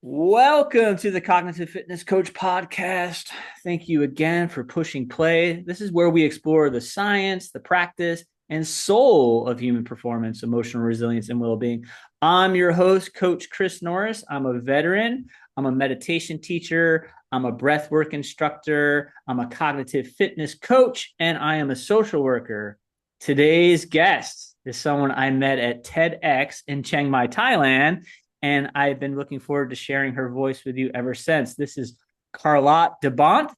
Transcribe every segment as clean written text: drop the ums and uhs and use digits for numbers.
Welcome to the Cognitive Fitness Coach podcast. Thank you again for pushing play. This is where we explore the science, the practice, and soul of human performance, emotional resilience, and well being. I'm your host, Coach Chris Norris. I'm a veteran, I'm a meditation teacher, I'm a breathwork instructor, I'm a cognitive fitness coach, and I am a social worker. Today's guest is someone I met at TEDx in Chiang Mai, Thailand, and I've been looking forward to sharing her voice with you ever since. This is Carlot de Bont,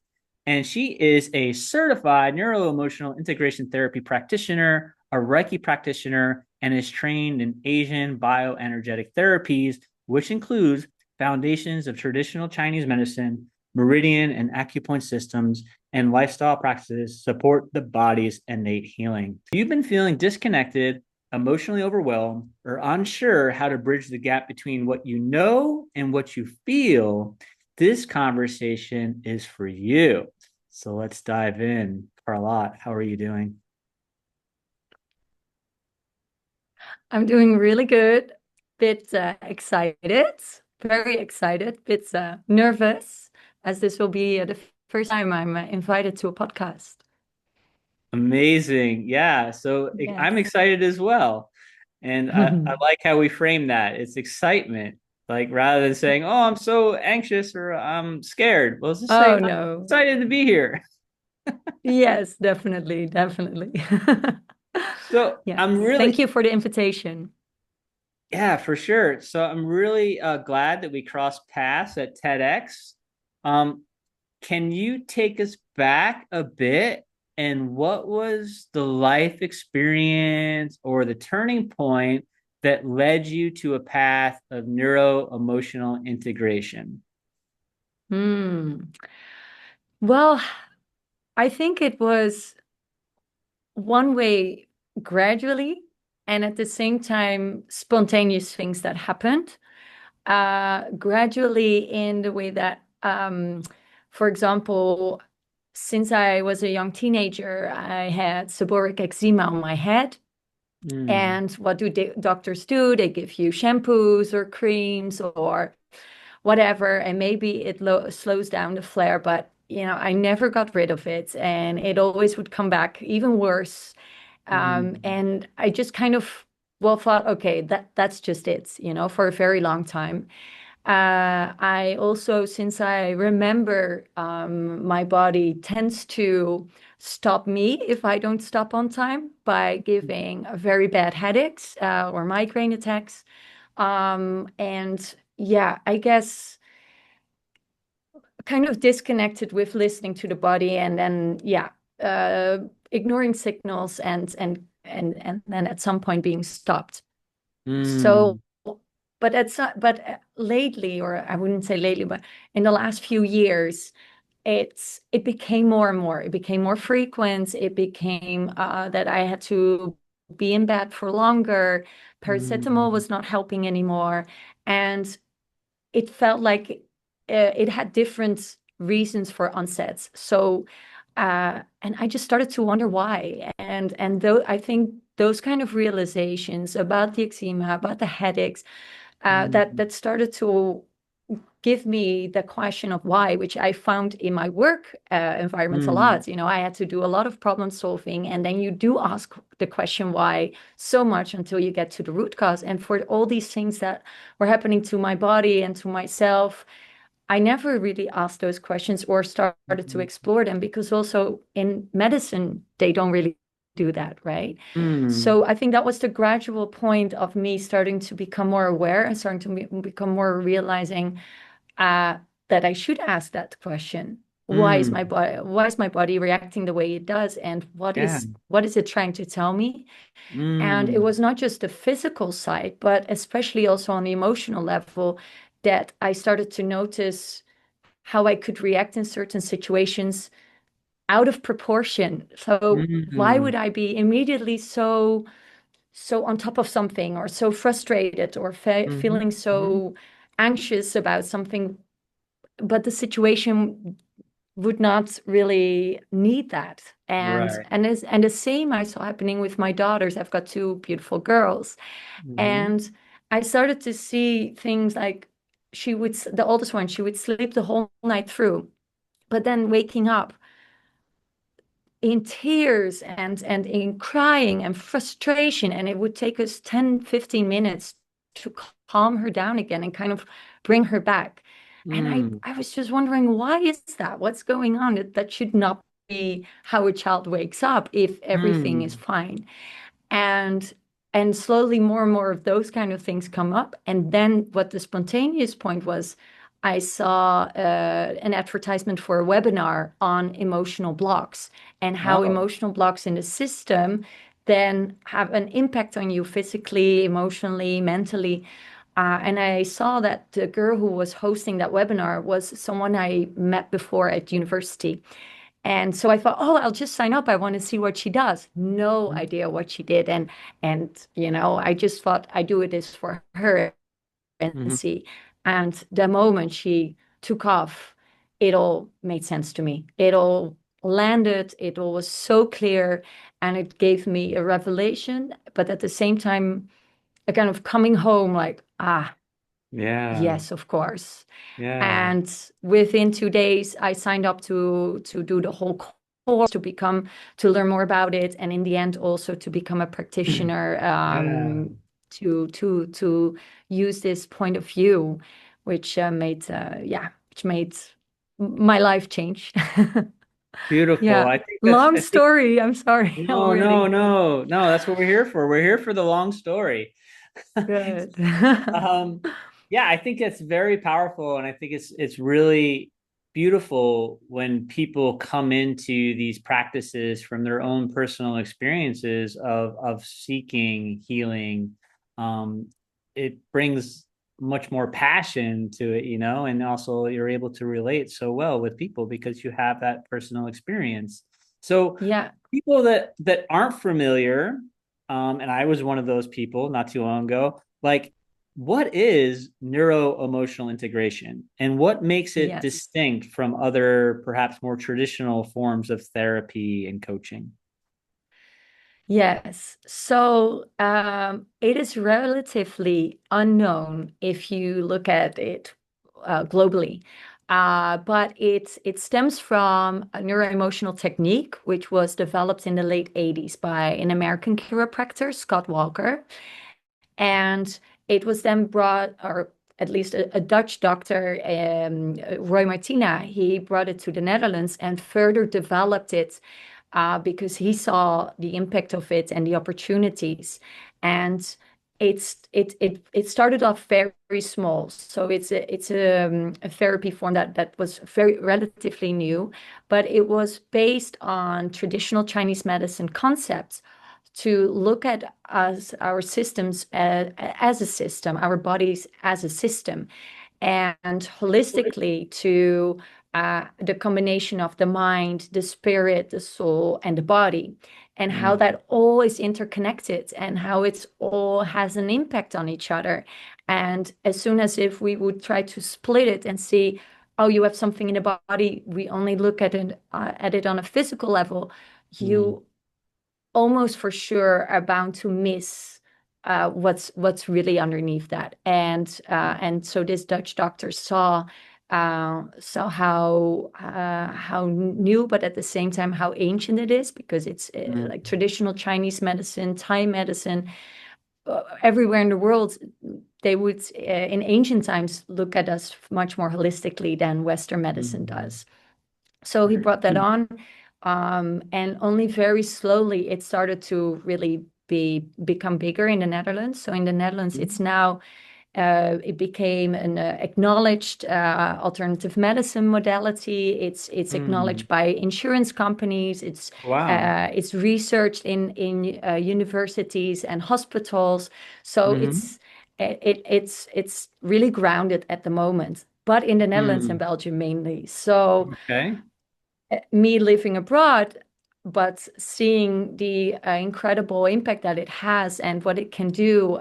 and she is a certified neuro emotional integration therapy practitioner, a Reiki practitioner, and is trained in Asian bioenergetic therapies, which includes foundations of traditional Chinese medicine, meridian and acupoint systems, and lifestyle practices support the body's innate healing. If you've been feeling disconnected, emotionally overwhelmed, or unsure how to bridge the gap between what you know and what you feel, this conversation is for you. So let's dive in. Carlot, how are you doing? I'm doing really good. Bit excited, very excited. Bit nervous, as this will be the first time I'm invited to a podcast. Amazing. Yeah. So I'm Yes. excited as well. And I like how we frame that. It's excitement. Like rather than saying, oh, I'm so anxious or I'm scared. Well, let's just say Oh I'm no. excited to be here. Yes, definitely, definitely. So Yes. I'm really, Thank you for the invitation. yeah, for sure. So I'm really glad that we crossed paths at TEDx. Um, can you take us back a bit? And what was the life experience or the turning point that led you to a path of neuro emotional integration? Hmm. Well, I think it was one way gradually, and at the same time, spontaneous things that happened. Gradually in the way that, for example, since I was a young teenager, I had seborrheic eczema on my head. Mm, And what do doctors do? They give you shampoos or creams or whatever, and maybe it slows down the flare, but I never got rid of it, and it always would come back even worse. mm, And I just kind of well thought, okay, that's just it, for a very long time. I also, since I remember, my body tends to stop me if I don't stop on time by giving very bad headaches or migraine attacks. And yeah, I guess kind of disconnected with listening to the body, and then yeah, uh, ignoring signals, and then at some point being stopped. So, mm, but lately, or I wouldn't say lately, but in the last few years, it became more and more. It became more frequent. It became that I had to be in bed for longer. Paracetamol mm, was not helping anymore, and it felt like it had different reasons for onsets. So, and I just started to wonder why. And though I think those kind of realizations about the eczema, about the headaches, that mm, started to give me the question of why, which I found in my work environment a mm, lot. I had to do a lot of problem solving, and then you do ask the question why so much until you get to the root cause. And for all these things that were happening to my body and to myself, I never really asked those questions or started to mm, explore them, because also in medicine, they don't really do that, right? mm, So I think that was the gradual point of me starting to become more aware and starting to become more realizing uh, that I should ask that question. mm. Why is my body reacting the way it does? And Yeah. what is it trying to tell me? And it Mm, was not just the physical side, but especially also on the emotional level, that I started to notice how I could react in certain situations out of proportion. So why mm, would I be immediately so on top of something, or so frustrated, or mhm, feeling mhm. so anxious about something, but the situation would not really need that. And Right. the same I saw happening with my daughters. I've got two beautiful girls, Mhm, and I started to see things like, the oldest one, she would sleep the whole night through, but then waking up in tears and in crying and frustration. And it would take us 10, 15 minutes to calm her down again and kind of bring her back. And Mm, I was just wondering, why is that? What's going on? That should not be how a child wakes up if everything is mm, fine. And and slowly more and more of those kind of things come up. And then what the spontaneous point was, I saw an advertisement for a webinar on emotional blocks and how oh, emotional blocks in the system then have an impact on you physically, emotionally, mentally. And I saw that the girl who was hosting that webinar was someone I met before at university. And so I thought, oh, I'll just sign up. I want to see what she does. No idea what she did. And I just thought I'd do this for her and mhm. see. And the moment she took off, it all made sense to me. It all landed. It all was so clear. And it gave me a revelation, but at the same time, a kind of coming home like, Yeah, yes, of course. yeah. And within 2 days, I signed up to do the whole course to learn more about it, and in the end, also to become a practitioner, Yeah. to use this point of view, which which made my life change. Beautiful. Yeah, I think long I think story. I'm sorry no, no, already. no, no. That's what we're here for. We're here for the long story. Good. Um, yeah, I think it's very powerful, and I think it's really beautiful when people come into these practices from their own personal experiences of seeking healing. Um, it brings much more passion to it, and also you're able to relate so well with people because you have that personal experience. So Yeah. people that aren't familiar, and I was one of those people not too long ago, like, what is neuro emotional integration and what makes it Yes. distinct from other, perhaps more traditional forms of therapy and coaching? Yes. So it is relatively unknown if you look at it globally. But it stems from a neuroemotional technique, which was developed in the late 80s by an American chiropractor, Scott Walker. And it was then brought, or at least a Dutch doctor, Roy Martina, he brought it to the Netherlands and further developed it because he saw the impact of it and the opportunities. And it started off very small. So it's a therapy form that was very relatively new, but it was based on traditional Chinese medicine concepts to look at us, our systems as a system, our bodies as a system, and holistically to the combination of the mind, the spirit, the soul, and the body, and how Mm, that all is interconnected and how it's all has an impact on each other. And as soon as if we would try to split it and see, oh, you have something in the body, we only look at it on a physical level, mm, you almost for sure are bound to miss what's really underneath that. And so this Dutch doctor saw how new, but at the same time how ancient it is, because it's mm, like traditional Chinese medicine, Thai medicine, everywhere in the world. They would in ancient times look at us much more holistically than Western medicine mm, does. So he brought that mm, on, and only very slowly it started to really become bigger in the Netherlands. So in the Netherlands, it's mm, now it became an acknowledged alternative medicine modality. It's mm. acknowledged by insurance companies. Wow. It's researched in universities and hospitals. So Hmm. it's really grounded at the moment, but in the Netherlands and Mm. Belgium mainly. So Okay. me living abroad, but seeing the incredible impact that it has and what it can do,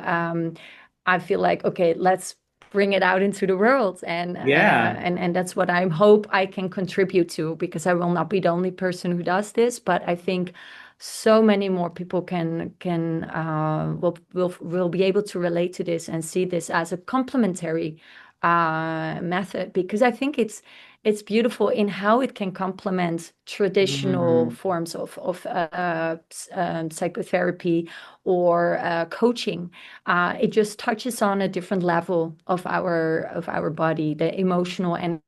I feel like, okay, let's bring it out into the world, Yeah. and that's what I hope I can contribute to, because I will not be the only person who does this, but I think so many more people will be able to relate to this and see this as a complementary method, because I think it's beautiful in how it can complement traditional Mm, forms of psychotherapy or coaching. It just touches on a different level of our body, the emotional and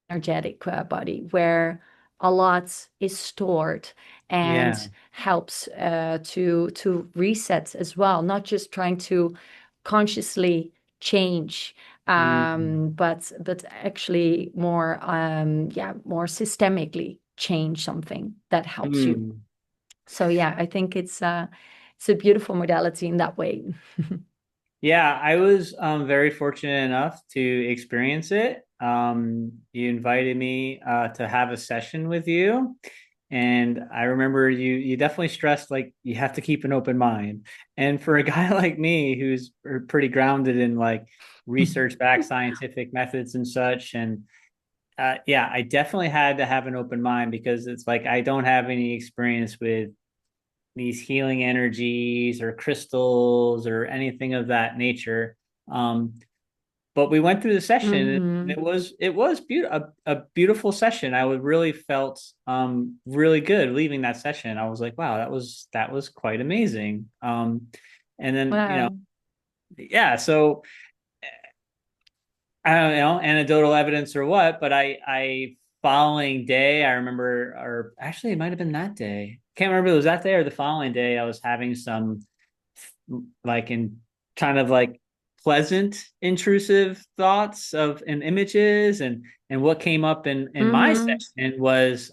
energetic body, where a lot is stored yeah. and helps to reset as well, not just trying to consciously change, Mm, but actually more systemically change something that helps you. mm. So yeah, I think it's a beautiful modality in that way. Yeah, I was very fortunate enough to experience it. You invited me to have a session with you, and I remember you definitely stressed like you have to keep an open mind. And for a guy like me who's pretty grounded in like research-backed scientific methods and such, and yeah, I definitely had to have an open mind because it's like I don't have any experience with these healing energies or crystals or anything of that nature. Um, but we went through the session and Hmm. it was a beautiful session. I would really felt really good leaving that session. I was like, wow, that was quite amazing. And then Wow. yeah, so I don't know, anecdotal evidence or what, but I following day, I remember, or actually it might have been that day. Can't remember if it was that day or the following day. I was having some like in kind of like pleasant, intrusive thoughts of and images, and what came up in my Hmm. session was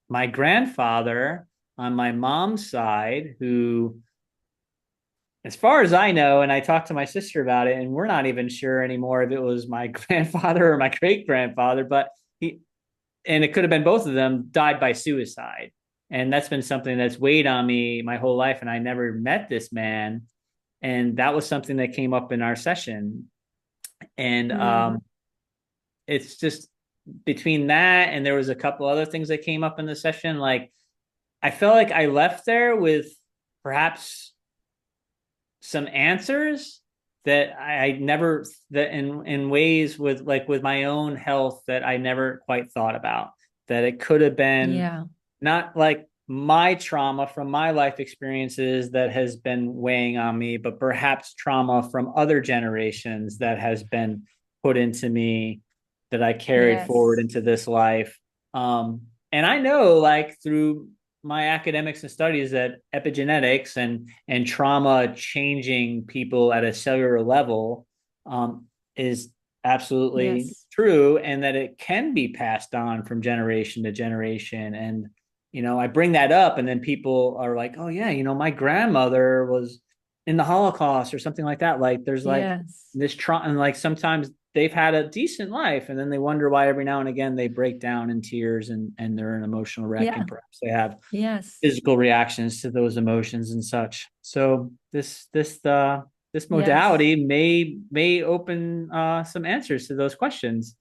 my grandfather on my mom's side, who as far as I know, and I talked to my sister about it, and we're not even sure anymore if it was my grandfather or my great grandfather, but he, and it could have been both of them, died by suicide. And that's been something that's weighed on me my whole life. And I never met this man. And that was something that came up in our session. And Mm. it's just between that and there was a couple other things that came up in the session. Like I felt like I left there with perhaps some answers that I never that in ways with like with my own health that I never quite thought about. That it could have been Yeah. not like my trauma from my life experiences that has been weighing on me, but perhaps trauma from other generations that has been put into me that I carried forward Yes. into this life. And I know, like through my academics and studies, that epigenetics and trauma changing people at a cellular level is absolutely Yes. true, and that it can be passed on from generation to generation. And I bring that up, and then people are like, "Oh yeah, my grandmother was in the Holocaust or something like that." Like there's like Yes. this trauma, and like sometimes they've had a decent life, and then they wonder why every now and again they break down in tears and they're an emotional wreck, Yeah. and perhaps they have Yes. physical reactions to those emotions and such. So this Yes. modality may open some answers to those questions.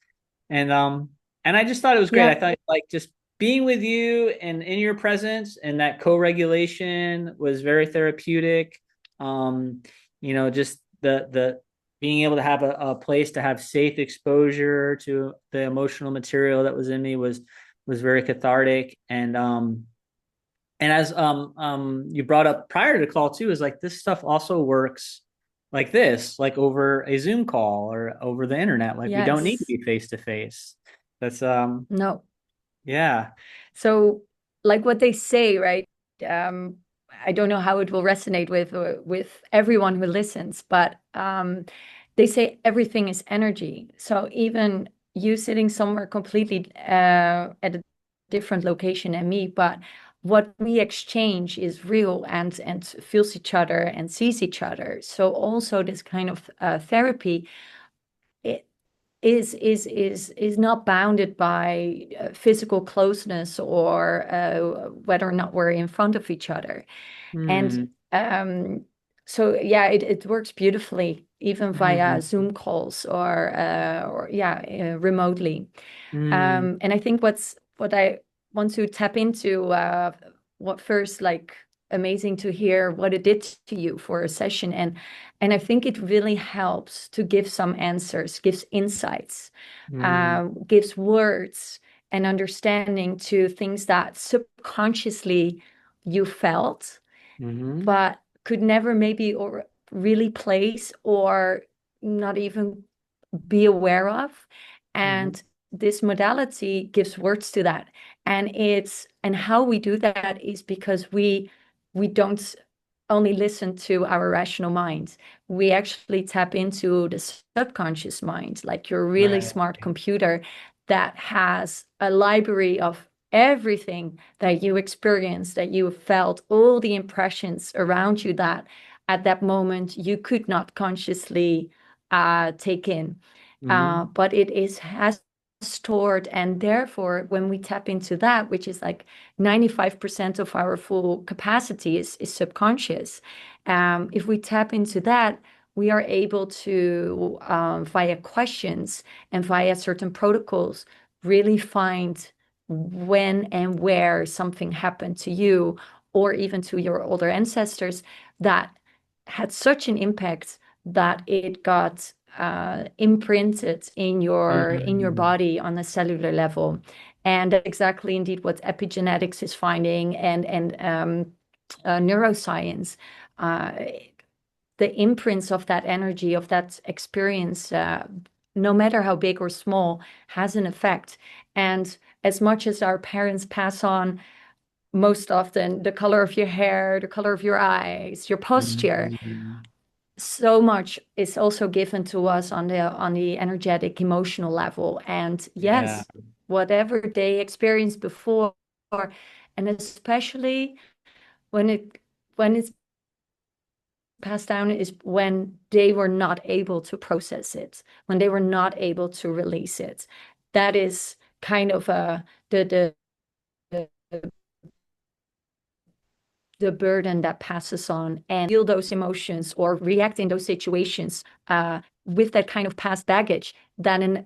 And I just thought it was great. I Yeah. thought like just being with you and in your presence and that co-regulation was very therapeutic. Um, just the being able to have a place to have safe exposure to the emotional material that was in me was very cathartic. And as you brought up prior to the call too, is like this stuff also works like this, like over a Zoom call or over the internet. Like we don't need to Yes. be face to face. That's No. yeah. So, like what they say, right? Um, I don't know how it will resonate with everyone who listens, but they say everything is energy. So even you sitting somewhere completely at a different location than me, but what we exchange is real and feels each other and sees each other. So also this kind of therapy, it is not bounded by physical closeness or whether or not we're in front of each other. And Hmm. so yeah, it works beautifully even via Hmm. Zoom calls or yeah, remotely. Hmm. And I think what I want to tap into, what first like amazing to hear what it did to you for a session. And I think it really helps to give some answers, gives insights, gives words and understanding to things that subconsciously you felt, but could never maybe or really place or not even be aware of. And this modality gives words to that. And how we do that is because we don't only listen to our rational mind. We actually tap into the subconscious mind, like your really Right. smart computer that has a library of everything that you experienced, that you felt, all the impressions around you that at that moment you could not consciously take in. But it is has stored, and therefore when we tap into that, which is like 95% of our full capacity is subconscious, if we tap into that, we are able to via questions and via certain protocols really find when and where something happened to you or even to your older ancestors that had such an impact that it got imprinted in your body on a cellular level. And that's exactly indeed what epigenetics is finding, and neuroscience. Uh, the imprints of that energy, of that experience, no matter how big or small, has an effect. And as much as our parents pass on most often the color of your hair, the color of your eyes, your posture, so much is also given to us on the energetic emotional level. And Yeah. yes, whatever they experienced before, and especially when it's passed down, is when they were not able to process it, when they were not able to release it. That is kind of the the burden that passes on, and feel those emotions or react in those situations with that kind of past baggage than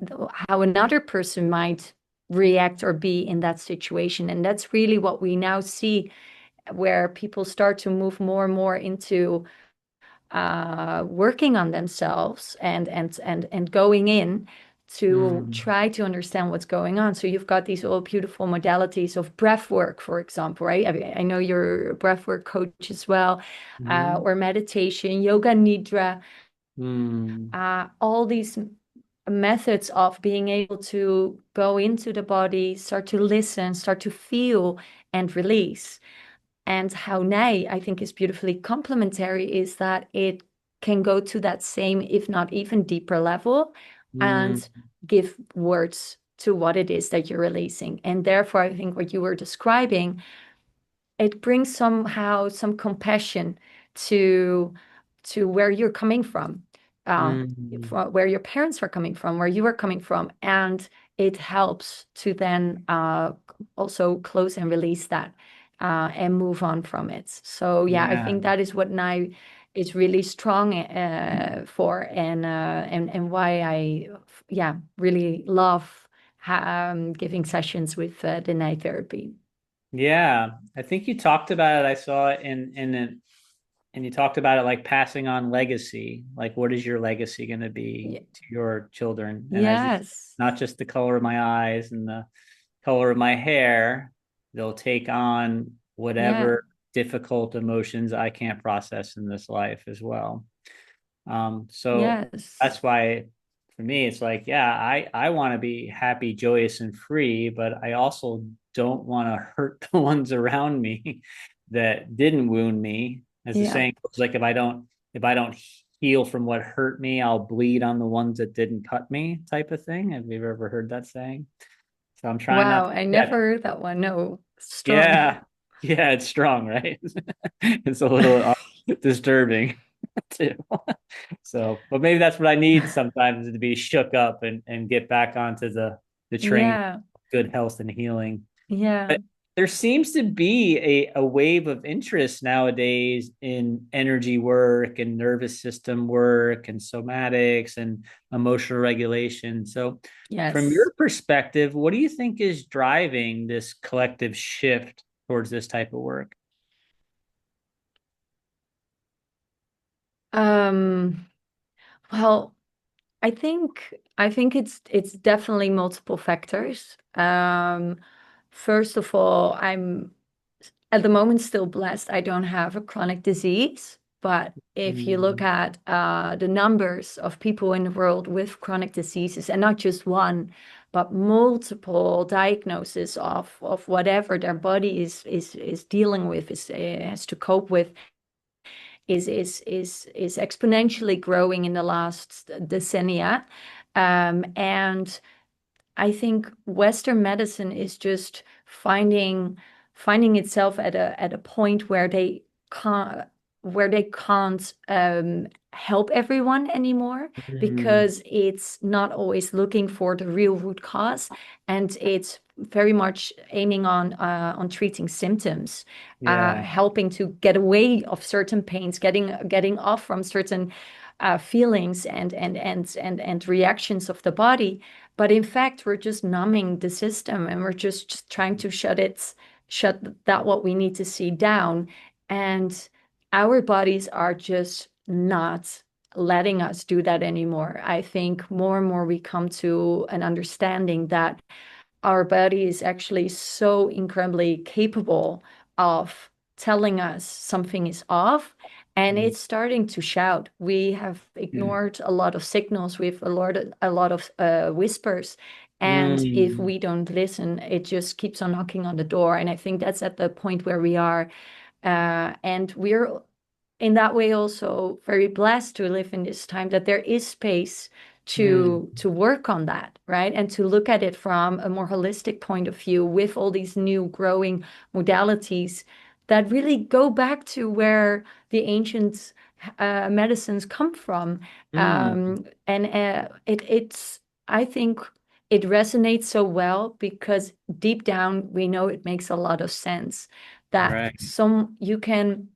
how another person might react or be in that situation. And that's really what we now see, where people start to move more and more into working on themselves and going in to try to understand what's going on. So you've got these all beautiful modalities of breath work, for example, right? I know you're a breath work coach as well, or meditation, yoga nidra, all these methods of being able to go into the body, start to listen, start to feel and release. And how NEI, I think, is beautifully complementary is that it can go to that same, if not even deeper level, and give words to what it is that you're releasing. And therefore, I think what you were describing, it brings somehow some compassion to where you're coming from, where your parents are coming from, where you are coming from, and it helps to then also close and release that and move on from it. So yeah, I think that is what NEI is really strong for, and why I really love giving sessions with the NEI therapy. Yeah, I think you talked about it. I saw it in it, and you talked about it like passing on legacy. Like, what is your legacy going to be to your children? And as it's Yes. not just the color of my eyes and the color of my hair, they'll take on Yeah. whatever difficult emotions I can't process in this life as well. So Yes. that's why for me, it's like, yeah, I want to be happy, joyous, and free, but I also don't want to hurt the ones around me that didn't wound me. As the Yeah. saying goes, like if I don't heal from what hurt me, I'll bleed on the ones that didn't cut me, type of thing. Have you ever heard that saying? So I'm trying not Wow. to I never forget. heard that one. No, strong. Yeah. Yeah, it's strong, right? It's a little disturbing too. So, but maybe that's what I need sometimes, is to be shook up and get back onto the train of Yeah. good health and healing. Yeah. But there seems to be a wave of interest nowadays in energy work and nervous system work and somatics and emotional regulation. So, from Yes. your perspective, what do you think is driving this collective shift towards this type of work? Um, well, I think it's definitely multiple factors. First of all, I'm at the moment still blessed. I don't have a chronic disease, but if you look Mm, at the numbers of people in the world with chronic diseases, and not just one, but multiple diagnoses of whatever their body is dealing with, has to cope with, is exponentially growing in the last decennia. And I think Western medicine is just finding itself at a point can't where they can't help everyone anymore, mm, because it's not always looking for the real root cause, and it's very much aiming on treating symptoms, yeah. helping to get away of certain pains, getting off from certain feelings and reactions of the body. But in fact, we're just numbing the system, and we're just trying to shut that what we need to see down. And our bodies are just not letting us do that anymore. I think more and more we come to an understanding that our body is actually so incredibly capable of telling us something is off, and Mm, it's starting to shout. We have ignored a lot of signals, we've ignored a lot of whispers, and if mm, we don't listen, it just keeps on knocking on the door. And I think that's at the point where we are, and we're in that way also very blessed to live in this time, that there is space mm, to work on that, right? And to look at it from a more holistic point of view, with all these new growing modalities that really go back to where the ancient medicines come from. mm. And it's I think it resonates so well because deep down we know it makes a lot of sense that Right. some you can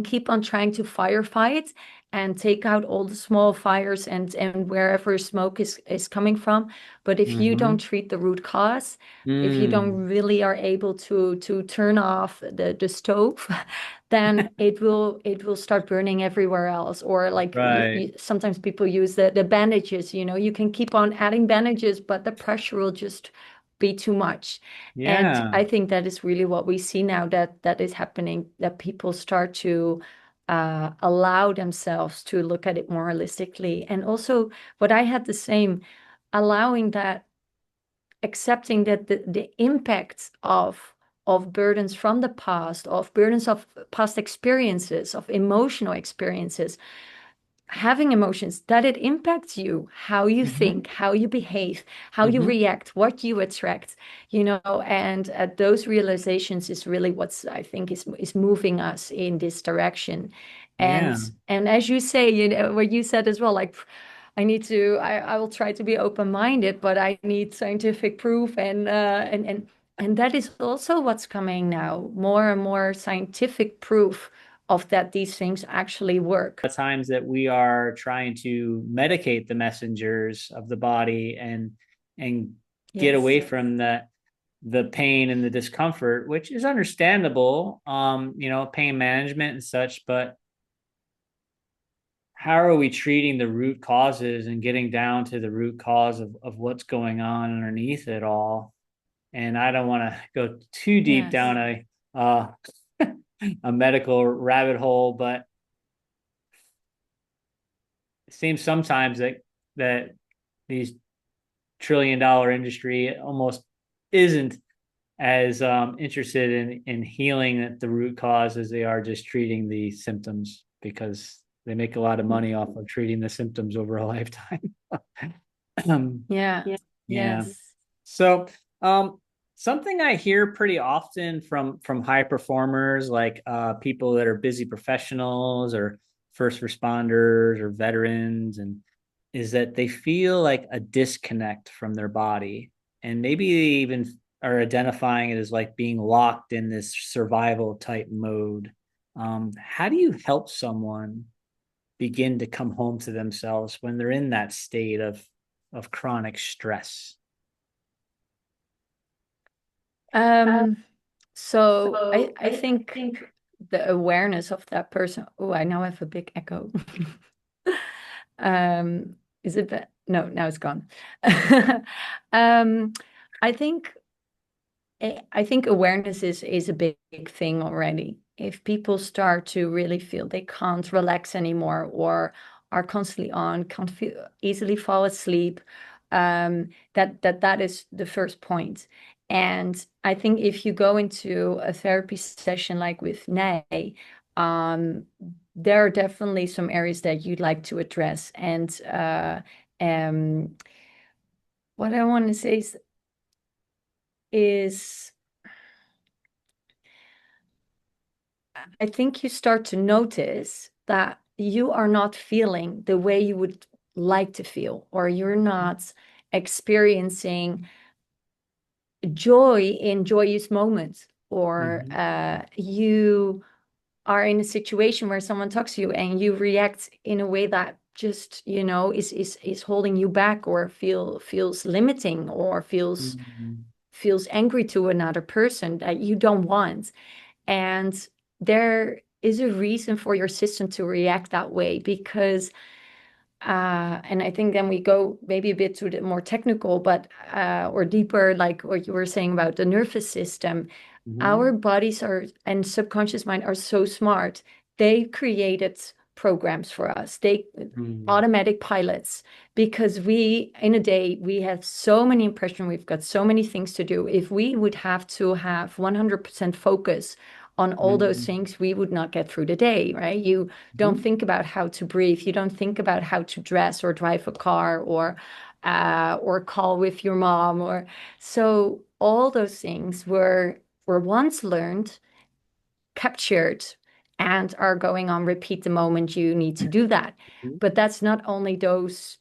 keep on trying to firefight and take out all the small fires and wherever smoke is coming from. But if you don't Mm-hmm. treat the root cause, if you don't Mm, really are able to turn off the stove, then it will start burning everywhere else. Or like right. sometimes people use the bandages, you can keep on adding bandages, but the pressure will just be too much. And Yeah. I think that is really what we see now, that is happening, that people start to allow themselves to look at it more holistically. And also, what I had the same, allowing that, accepting that the impacts of burdens from the past, of burdens of past experiences, of emotional experiences, having emotions, that it impacts you, how you Mm-hmm. think, how you behave, how you Mm-hmm. react, what you attract, and those realizations is really what's, I think, is moving us in this direction. Yeah. And as you say, what you said as well, like, I will try to be open-minded, but I need scientific proof, and that is also what's coming now, more and more scientific proof of that these things actually work. Times that we are trying to medicate the messengers of the body and get Yes. away from the pain and the discomfort, which is understandable, pain management and such, but how are we treating the root causes and getting down to the root cause of what's going on underneath it all? And I don't want to go too deep Yes. down uh, a medical rabbit hole, but it seems sometimes that these $1 trillion industry almost isn't as interested in healing at the root cause as they are just treating the symptoms, because they make a lot of money off of treating the symptoms over a lifetime. Yeah. Yeah. Yes. So, something I hear pretty often from high performers, like people that are busy professionals or first responders or veterans, and is that they feel like a disconnect from their body, and maybe they even are identifying it as like being locked in this survival type mode. How do you help someone begin to come home to themselves when they're in that state of chronic stress? Um, so I think the awareness of that person. Oh, I now have a big echo. Is it no, now it's gone. um, I think I think awareness is a big thing already. If people start to really feel they can't relax anymore or are constantly on, can't feel, easily fall asleep, that is the first point. And I think if you go into a therapy session like with NEI, there are definitely some areas that you'd like to address. And um, what I want to say is I think you start to notice that you are not feeling the way you would like to feel, or you're not experiencing joy in joyous moments, or Mm-hmm. you are in a situation where someone talks to you and you react in a way that just, is holding you back, or feels limiting, or Mm-hmm. feels angry to another person that you don't want. And there is a reason for your system to react that way, because and I think then we go maybe a bit to the more technical, but or deeper, like what you were saying about the nervous system. Our Mm-hmm. bodies are and subconscious mind are so smart. They created programs for us. They automatic pilots, because we in a day we have so many impressions, we've got so many things to do. If we would have to have 100% focus on all those Mm-hmm. things, we would not get through the day, right? You don't think about how to breathe, you don't think about how to dress or drive a car, or call with your mom, or so all those things were once learned, captured, and are going on repeat the moment you need to do that. Mm-hmm. But that's not only those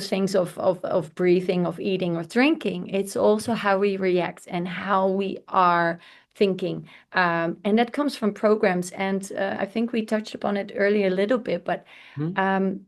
things of breathing, of eating or drinking. It's also how we react and how we are thinking. And that comes from programs. And I think we touched upon it earlier a little bit, but um,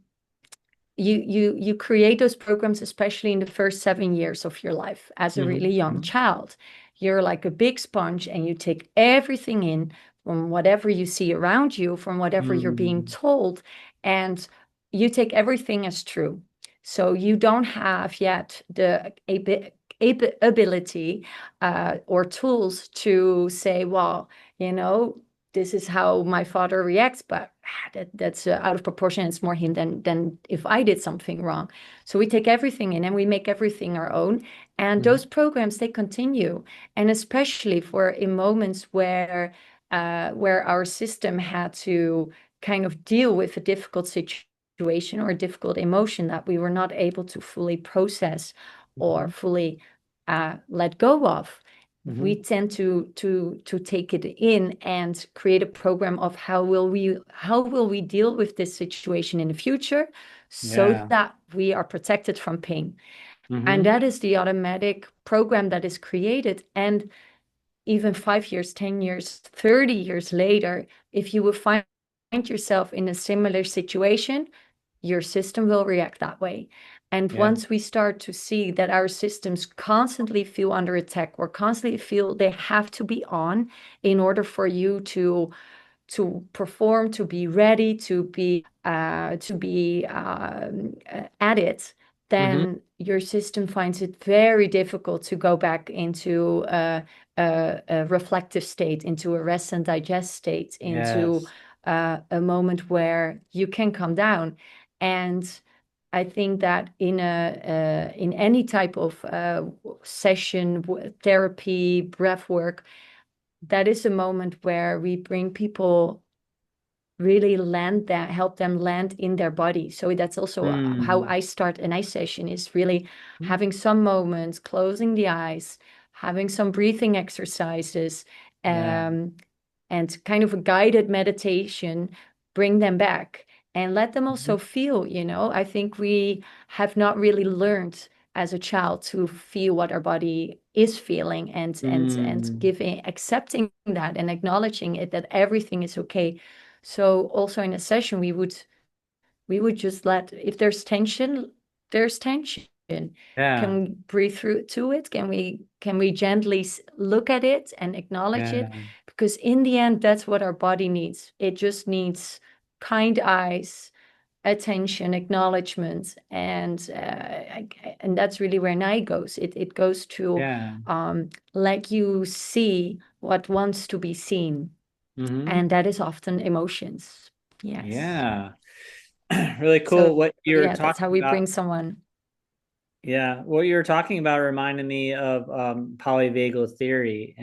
you create those programs, especially in the first 7 years of your life as a really young Mm-hmm. child. You're like a big sponge and you take everything in from whatever you see around you, from whatever you're being Mm-hmm. told, and you take everything as true. So you don't have yet the ability or tools to say, well, this is how my father reacts, but that's out of proportion. It's more him than if I did something wrong. So we take everything in and we make everything our own. And Mm-hmm. those programs, they continue. And especially for in moments where our system had to kind of deal with a difficult situation or a difficult emotion that we were not able to fully process or Mm-hmm. fully let go of, we Mm-hmm. tend to take it in and create a program of how will we deal with this situation in the future, so Yeah. that we are protected from pain. And Mm-hmm. that is the automatic program that is created. And even 5 years, 10 years, 30 years later, if you will find yourself in a similar situation, your system will react that way. And Yeah. once we start to see that our systems constantly feel under attack, or constantly feel they have to be on in order for you to perform, to be ready, to be at it, Mm-hmm. then your system finds it very difficult to go back into a reflective state, into a rest and digest state, into Yes. a moment where you can come down. And I think that in any type of session, therapy, breath work, that is a moment where we bring people really help them land in their body. So that's also how Mm. I start a night session, is really having some moments, closing the eyes, having some breathing exercises, Yeah. um, and kind of a guided meditation, bring them back and let them Mm-hmm. also feel, I think we have not really learned as a child to feel what our body is feeling, and Mm. giving, accepting that and acknowledging it, that everything is okay. So also in a session, we would just let, if there's tension. Yeah. Can we breathe through to it? Can we gently look at it and acknowledge it? Yeah. because in the end, that's what our body needs. It just needs kind eyes, attention, acknowledgement, and that's really where NEI goes. It goes to Yeah. let you see what wants to be seen, Hmm. and that is often emotions. Yes. Yeah. Really cool. So What you're yeah, that's how talking we about. bring someone. Yeah. What you were talking about reminded me of polyvagal theory.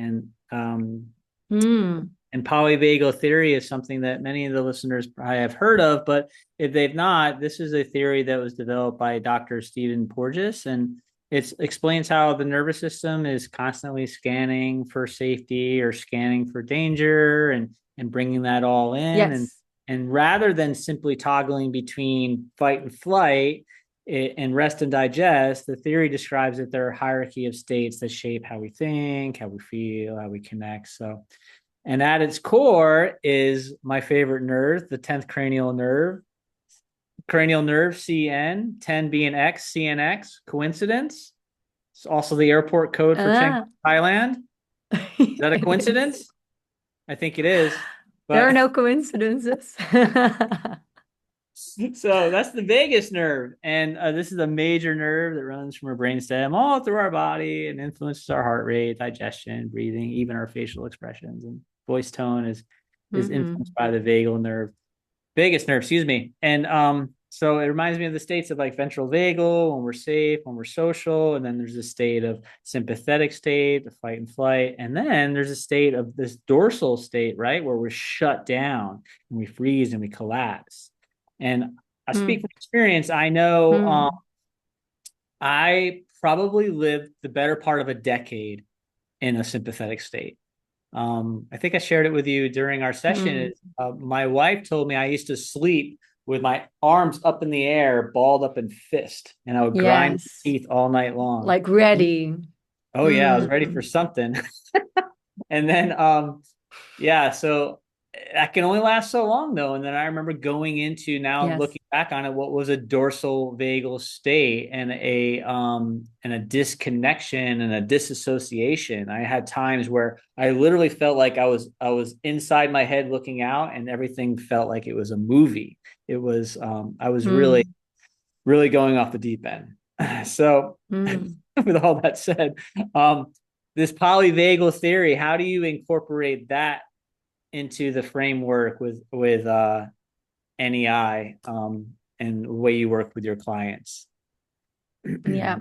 Hmm. And polyvagal theory is something that many of the listeners probably have heard of, but if they've not, this is a theory that was developed by Dr. Stephen Porges, and it explains how the nervous system is constantly scanning for safety or scanning for danger, and bringing that all in, Yes. and rather than simply toggling between fight and flight and rest and digest, the theory describes that there are a hierarchy of states that shape how we think, how we feel, how we connect. So, and at its core is my favorite nerve, the 10th cranial nerve, CN, 10 being X, CNX. Coincidence? It's also the airport code for Chiang Ah. Thailand. Is that a It is. coincidence? I think it is. There are But no coincidences. so that's the vagus nerve. And this is a major nerve that runs from our brainstem all through our body and influences our heart rate, digestion, breathing, even our facial expressions. And voice tone is influenced Hmm. by the vagus nerve, excuse me. And so it reminds me of the states of like ventral vagal when we're safe, when we're social, and then there's a state of sympathetic state, the fight and flight, and then there's a state of this dorsal state, right, where we're shut down and we freeze and we collapse. And I speak Mm. from experience. I know Mm. I probably lived the better part of a decade in a sympathetic state. I think I shared it with you during our session. Mm. My wife told me I used to sleep with my arms up in the air, balled up in fist, and I would grind my Yes. teeth all night long. Like ready. Oh yeah, I was ready for Mm. something. And then yeah, so that can only last so long though. And then I remember going into, now Yes. looking back on it, what was a dorsal vagal state and a disconnection and a disassociation. I had times where I literally felt like I was inside my head looking out, and everything felt like it was a movie. It was I was really, Mm. really going off the deep end. So Mm. with all that said, this polyvagal theory, how do you incorporate that into the framework with NEI, and the way you work with your clients? Yeah.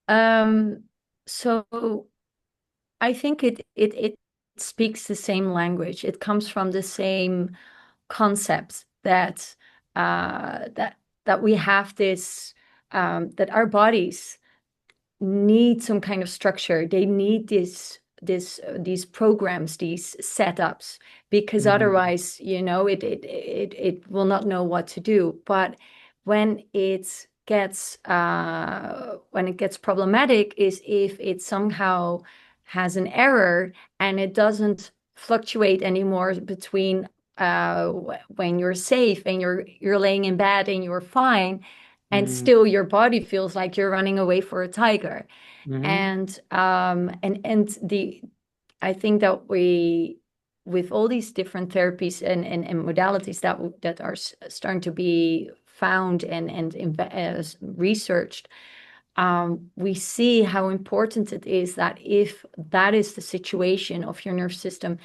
Um, so I think it speaks the same language. It comes from the same concepts that that we have this that our bodies need some kind of structure. They need these programs, these setups, because Mm, otherwise, it will not know what to do. But when when it gets problematic is if it somehow has an error and it doesn't fluctuate anymore between when you're safe and you're laying in bed and you're fine, and mm, still your body feels like you're running away for a tiger. mm-hmm, And I think that we, with all these different therapies and modalities that are starting to be found and researched, we see how important it is that if that is the situation of your nerve system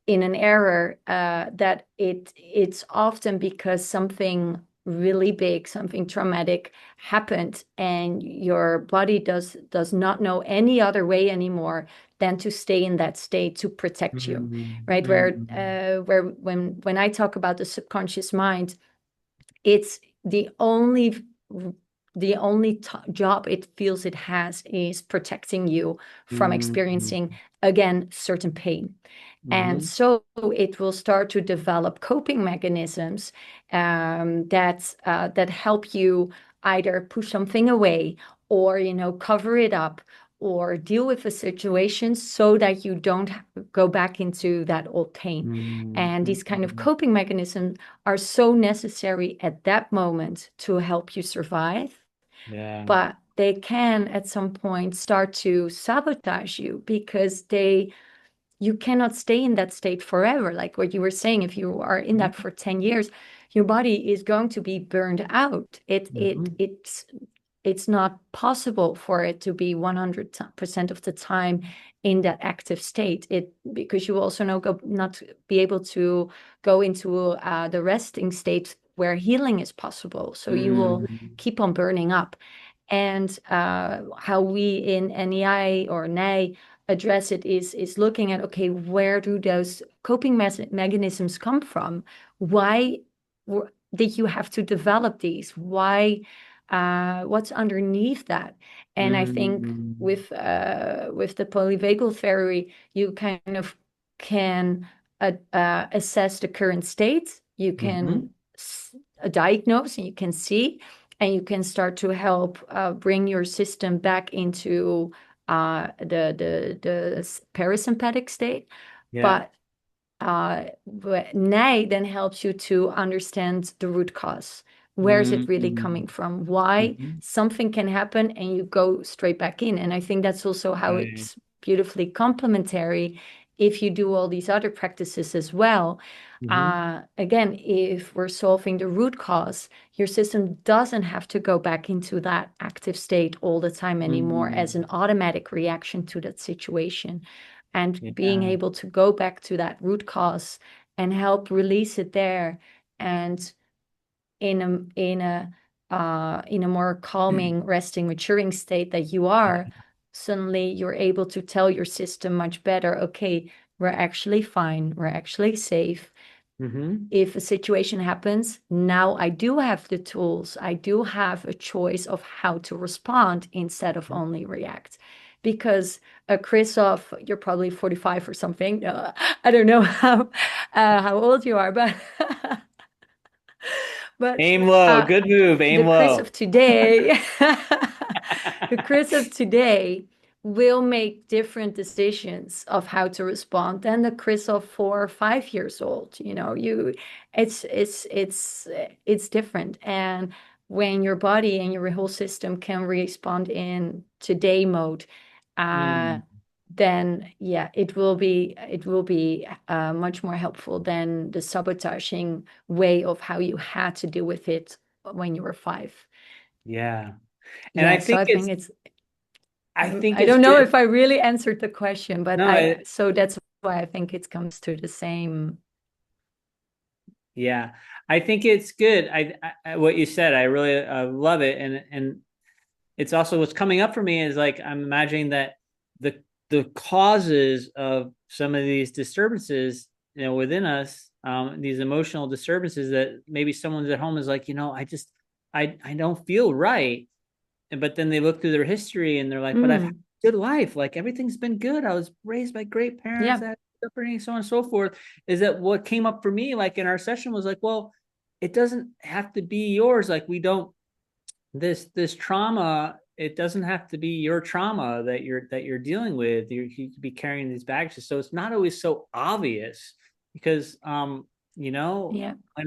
in an error, that it's often because something really big, something traumatic happened, and your body does not know any other way anymore than to stay in that state to protect you, right? mm-hmm, Where when I talk about the subconscious mind, it's the only job it feels it has is protecting you from mm-hmm, experiencing again certain pain. And mm-hmm, so it will start to develop coping mechanisms that help you either push something away or cover it up or deal with a situation so that you don't go back into that old pain. And these kind of mm-hmm. coping mechanisms are so necessary at that moment to help you survive, Yeah. but they can at some point start to sabotage you because you cannot stay in that state forever. Like what you were saying, if you are in that for 10 years, your body is going to be burned out. It's not possible for it to be 100% of the time in that active state. Because you also not be able to go into the resting state where healing is possible. So you will keep on burning up. And how we in NEI or NEI address it is looking at, okay, where do those coping mechanisms come from? Why did you have to develop these? Why? What's underneath that? And I think with the polyvagal theory, you kind of can assess the current state. You can diagnose, and you can see, and you can start to help bring your system back into the parasympathetic state. Yeah. But NEI then helps you to understand the root cause. Where is it really coming from? Why something can happen and you go straight back in. And I think that's also how it's beautifully complementary if you do all these other practices as well. Again, if we're solving the root cause, your system doesn't have to go back into that active state all the time anymore as an automatic reaction to that situation. And being able to go back to that root cause and help release it there, and in a more calming, resting, maturing state that you are, suddenly you're able to tell your system much better, okay, we're actually fine, we're actually safe. If a situation happens, now I do have the tools, I do have a choice of how to respond instead of only react. Because Chris, you're probably 45 or something. I don't know how old you are, but aim low. Good move. Aim low. Chris of today, the Chris of today will make different decisions of how to respond than the Chris of 4 or 5 years old. It's different. And when your body and your whole system can respond in today mode, then it will be much more helpful than the sabotaging way of how you had to deal with it when you were 5. And I think I don't know if I really answered the question, but so that's why I think it comes to the same. Yeah, I think it's good. I what you said, I really love it, and it's also what's coming up for me is like I'm imagining that the causes of some of these disturbances, within us, these emotional disturbances, that maybe someone's at home is like, I don't feel right, but then they look through their history and they're like, but I've had a good life, like everything's been good. I was raised by great parents, that upbringing, so on and so forth. Is that what came up for me? Like in our session was like, well, it doesn't have to be yours. Like we don't this trauma. It doesn't have to be your trauma that you're dealing with. You could be carrying these baggages, so it's not always so obvious. Because when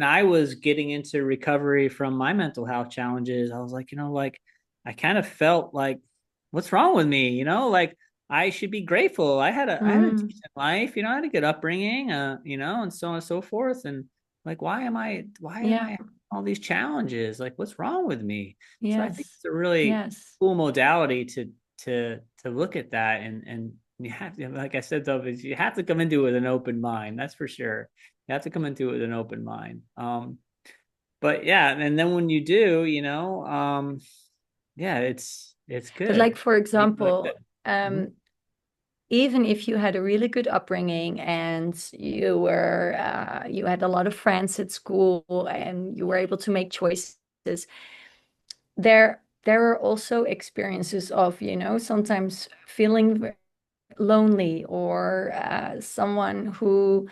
I was getting into recovery from my mental health challenges, I was like, I kind of felt like, what's wrong with me? Like I should be grateful. I had a decent life, I had a good upbringing, and so on and so forth. And like, why am I having all these challenges? Like, what's wrong with me? So I think it's a really cool modality to look at that, and you have to, like I said, though, is you have to come into it with an open mind. That's for sure. You have to come into it with an open mind. But yeah, and then when you do, it's good. But like, for example, even if you had a really good upbringing and you had a lot of friends at school and you were able to make choices, there are also experiences of, sometimes feeling lonely, or someone who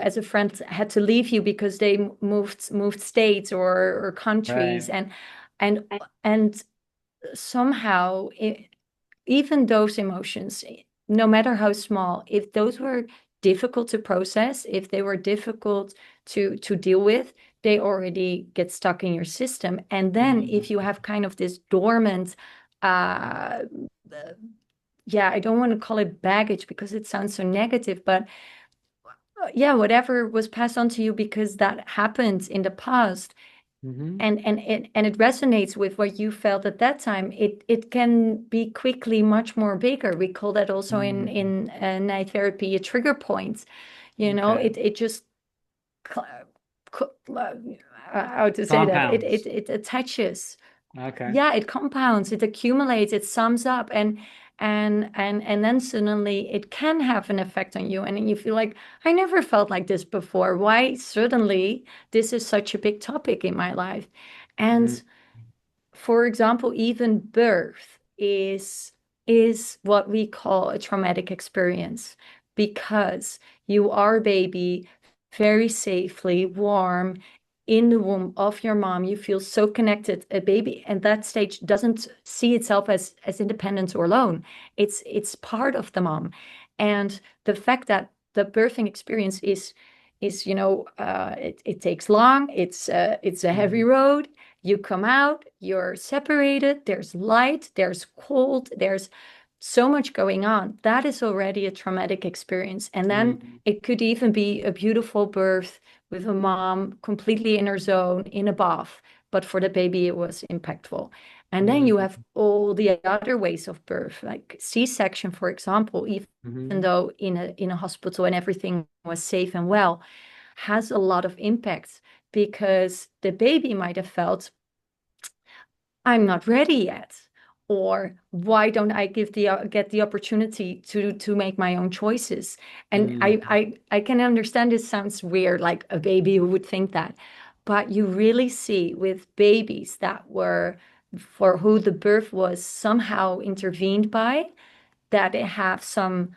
as a friend had to leave you because they moved states or countries, and somehow even those emotions, no matter how small, if those were difficult to process, if they were difficult to deal with, they already get stuck in your system. And then if you have kind of this dormant yeah, I don't want to call it baggage because it sounds so negative, but yeah, whatever was passed on to you because that happened in the past, Mm-hmm. and it resonates with what you felt at that time, it can be quickly much more bigger. We call that also Mm-hmm. in NEI therapy a trigger point. Okay. It just cl- how to say that, Compounds. it attaches. Okay. Yeah, it compounds, it accumulates, it sums up, and then suddenly it can have an effect on you, and you feel like, I never felt like this before. Why suddenly this is such a big topic in my life? Mm-hmm. And for example, even birth is what we call a traumatic experience, because you are a baby, very safely, warm, in the womb of your mom. You feel so connected. A baby at that stage doesn't see itself as independent or alone. It's part of the mom. And the fact that the birthing experience is it takes long. It's a heavy Mm-hmm. road. You come out, you're separated, there's light, there's cold, there's so much going on. That is already a traumatic experience. And then Mm-hmm. it could even be a beautiful birth with a mom completely in her zone in a bath. But for the baby, it was impactful. And then you have all the other ways of birth, like C-section, for example, even Mm-hmm. though in a hospital and everything was safe and well, has a lot of impacts because the baby might have felt, I'm not ready yet. Or why don't I get the opportunity to make my own choices? And Mm-hmm. I can understand this sounds weird, like a baby who would think that, but you really see with babies that were for who the birth was somehow intervened by, that they have some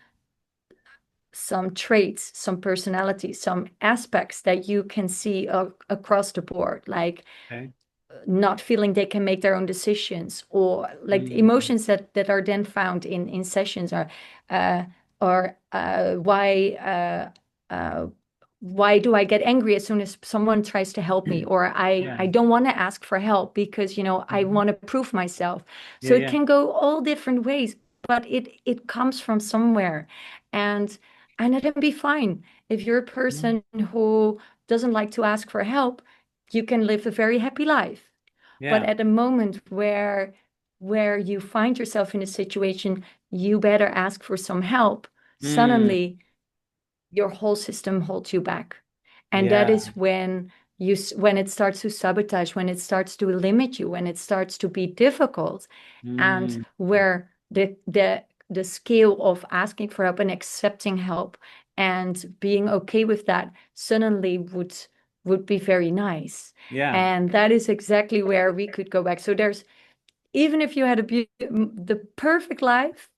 traits, some personalities, some aspects that you can see across the board, like Okay. not feeling they can make their own decisions, or like Mm-hmm. emotions that are then found in sessions are uh, or why do I get angry as soon as someone tries to help me, or I Yeah. don't want to ask for help because I Mm-hmm. want to prove myself. Yeah. So it Yeah. can go all different ways, but it comes from somewhere, and it can be fine if you're a Mm-hmm. person who doesn't like to ask for help. You can live a very happy life. But Yeah. at a moment where you find yourself in a situation, you better ask for some help. Mm. Suddenly, your whole system holds you back. And that Yeah. is when it starts to sabotage, when it starts to limit you, when it starts to be difficult, and Mm. where the scale of asking for help and accepting help and being okay with that suddenly would be very nice. Yeah. And that is exactly where we could go back. So there's, even if you had the perfect life,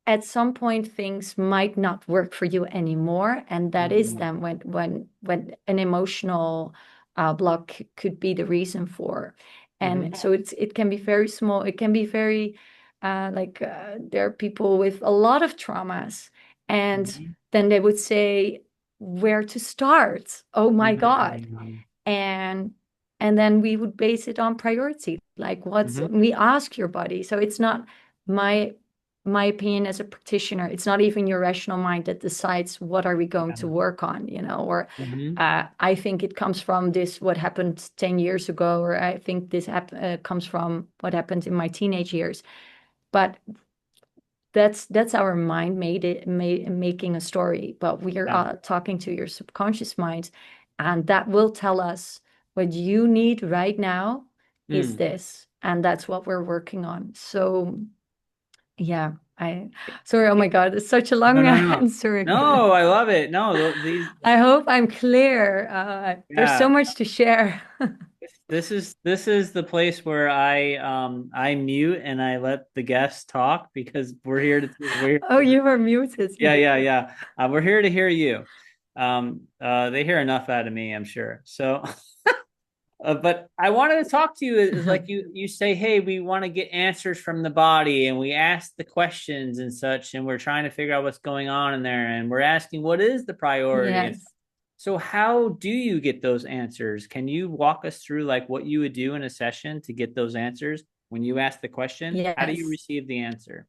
at some point things might not work for you anymore, and that is Mm. then when an emotional block could be the reason for. And Mm-hmm. so it can be very small, it can be very there are people with a lot of traumas, and Mm-hmm. then they would say, where to start? Oh my God. Mm-hmm. and and then we would base it on priority, like what's Mm-hmm. we ask your body. So it's not my my opinion as a practitioner, it's not even your rational mind that decides what are we going Yeah. to work on, or Mm-hmm. I think it comes from this what happened 10 years ago, or I think this comes from what happened in my teenage years. But that's our mind making a story, but we're Yeah. talking to your subconscious mind, and that will tell us what you need right now is Mm. this, and that's what we're working on. So yeah, I sorry, oh my God, it's such a No, long no, no. answer. No, I love it. No, these, I hope I'm clear. There's so yeah. much to share. This is the place where I mute and I let the guests talk because Oh, you were muted. yeah, yeah, yeah. We're here to hear you. They hear enough out of me, I'm sure. So but I wanted to talk to you is like you say, hey, we want to get answers from the body, and we ask the questions and such, and we're trying to figure out what's going on in there, and we're asking what is the priority. And Yes. so how do you get those answers? Can you walk us through like what you would do in a session to get those answers when you ask the question? How do you Yes. receive the answer?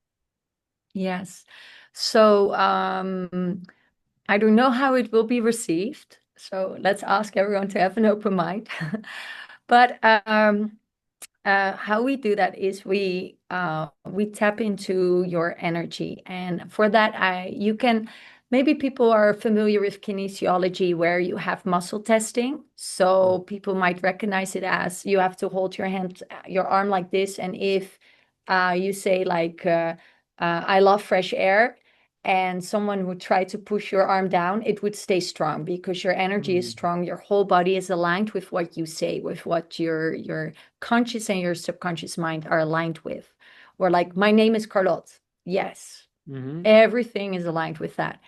Yes. So I don't know how it will be received. So let's ask everyone to have an open mind. But how we do that is we tap into your energy, and for that, I you can maybe people are familiar with kinesiology where you have muscle testing. So people might recognize it as you have to hold your hand, your arm like this, and if you say like I love fresh air, and someone would try to push your arm down, it would stay strong because your energy is Mm. strong. Your whole body is aligned with what you say, with what your conscious and your subconscious mind are aligned with. Or like, my name is Carlot. Yes, Mm-hmm. everything is aligned with that.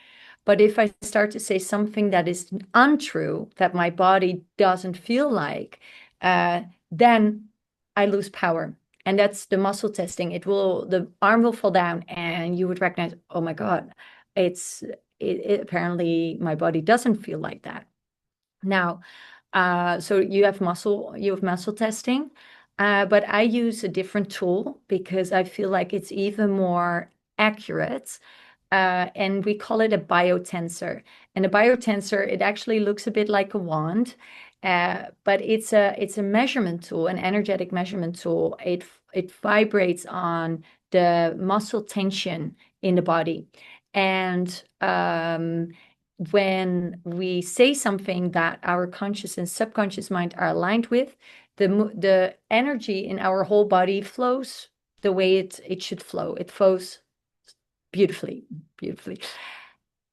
But if I start to say something that is untrue, that my body doesn't feel like, then I lose power. And that's the muscle testing. The arm will fall down and you would recognize, oh my God, apparently my body doesn't feel like that. Now, so you have muscle testing, but I use a different tool because I feel like it's even more accurate. And we call it a biotensor. And a biotensor, it actually looks a bit like a wand, but it's a measurement tool, an energetic measurement tool. It vibrates on the muscle tension in the body, and when we say something that our conscious and subconscious mind are aligned with, the energy in our whole body flows the way it should flow. It flows beautifully, beautifully.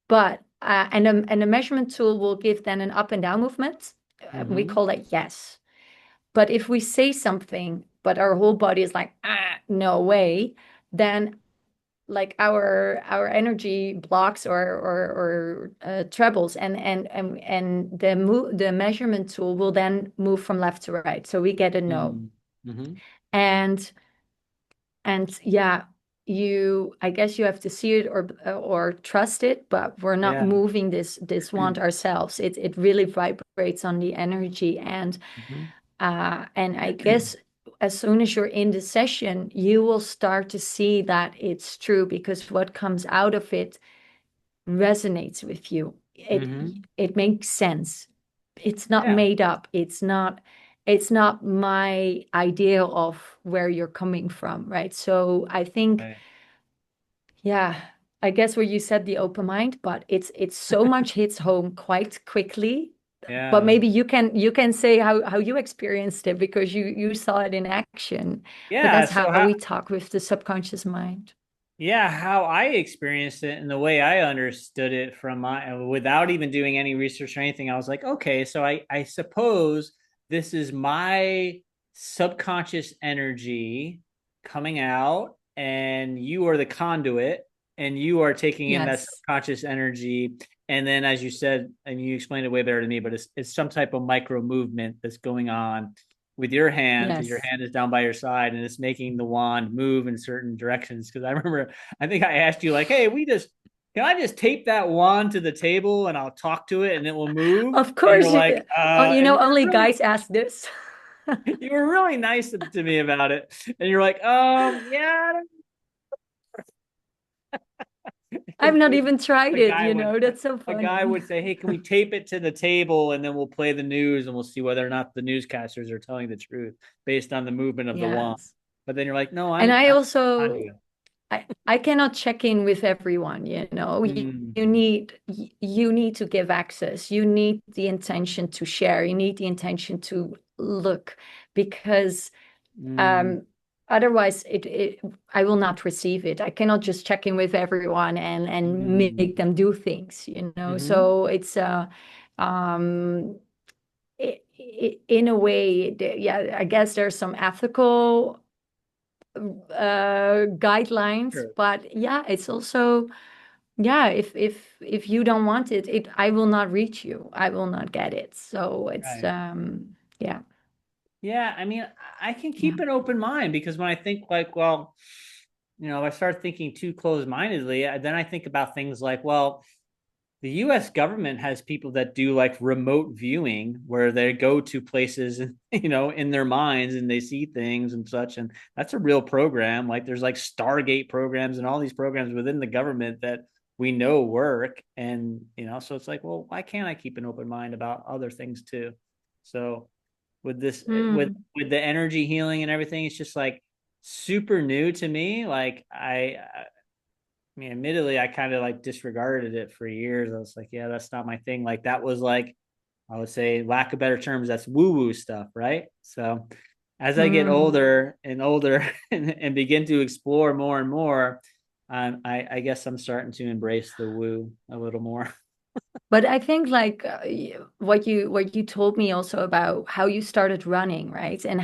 But and a measurement tool will give then an up and down movement. We Mm-hmm. call that yes. But if we say something, but our whole body is like, no way, then like our energy blocks or trebles, and the measurement tool will then move from left to right. So we get a no. Mm-hmm. And yeah, I guess you have to see it or trust it, but we're not Yeah. moving this wand ourselves. It really vibrates on the energy, Mm-hmm. and I guess as soon as you're in the session, you will start to see that it's true because what comes out of it resonates with you. Mm-hmm. It makes sense. It's not Yeah. made up. It's not my idea of where you're coming from, right? So I think, Right. yeah, I guess where you said the open mind, but it's so much hits home quite quickly. But Yeah. maybe you can say how you experienced it because you saw it in action. But Yeah. that's how So how, we talk with the subconscious mind. yeah, how I experienced it and the way I understood it from my, without even doing any research or anything, I was like, okay, so I suppose this is my subconscious energy coming out, and you are the conduit, and you are taking in that Yes. subconscious energy. And then, as you said, and you explained it way better than me, but it's some type of micro movement that's going on with your hand, because your Yes. hand is down by your side and it's making the wand move in certain directions. Because I remember, I think I asked you, like, hey, can I just tape that wand to the table and I'll talk to it and it will move? Of And you're course, like, and only guys ask this. you were really nice to me about it. And you're like, yeah. I've not even tried The it, guy would, That's so a guy funny. would say, hey, can we tape it to the table and then we'll play the news and we'll see whether or not the newscasters are telling the truth based on the movement of the wand. Yes. But then you're like, no, And I I'm also conduit. I cannot check in with everyone, Mm, you need to give access. You need the intention to share. You need the intention to look because mm, um otherwise I will not receive it. I cannot just check in with everyone and mm, make them do things, mm-hmm. So it's um in a way, yeah, I guess there's some ethical guidelines, Sure. but yeah, it's also, yeah, if you don't want it, I will not reach you. I will not get it. So it's Right. yeah, Yeah. I mean, I can yeah. keep an open mind because when I think like, well, if I start thinking too closed mindedly, then I think about things like, well, the US government has people that do like remote viewing where they go to places and in their minds and they see things and such, and that's a real program. Like there's like Stargate programs and all these programs within the government that we know work, and so it's like, well, why can't I keep an open mind about other things too? So with this with the energy healing and everything, it's just like super new to me. Like I mean, admittedly, I kind of like disregarded it for years. I was like, yeah, that's not my thing. Like that was like, I would say, lack of better terms, that's woo-woo stuff, right? So as I get Mm. older and older and begin to explore more and more, I guess I'm starting to embrace the woo a little more. But I think like what you told me also about how you started running, right? And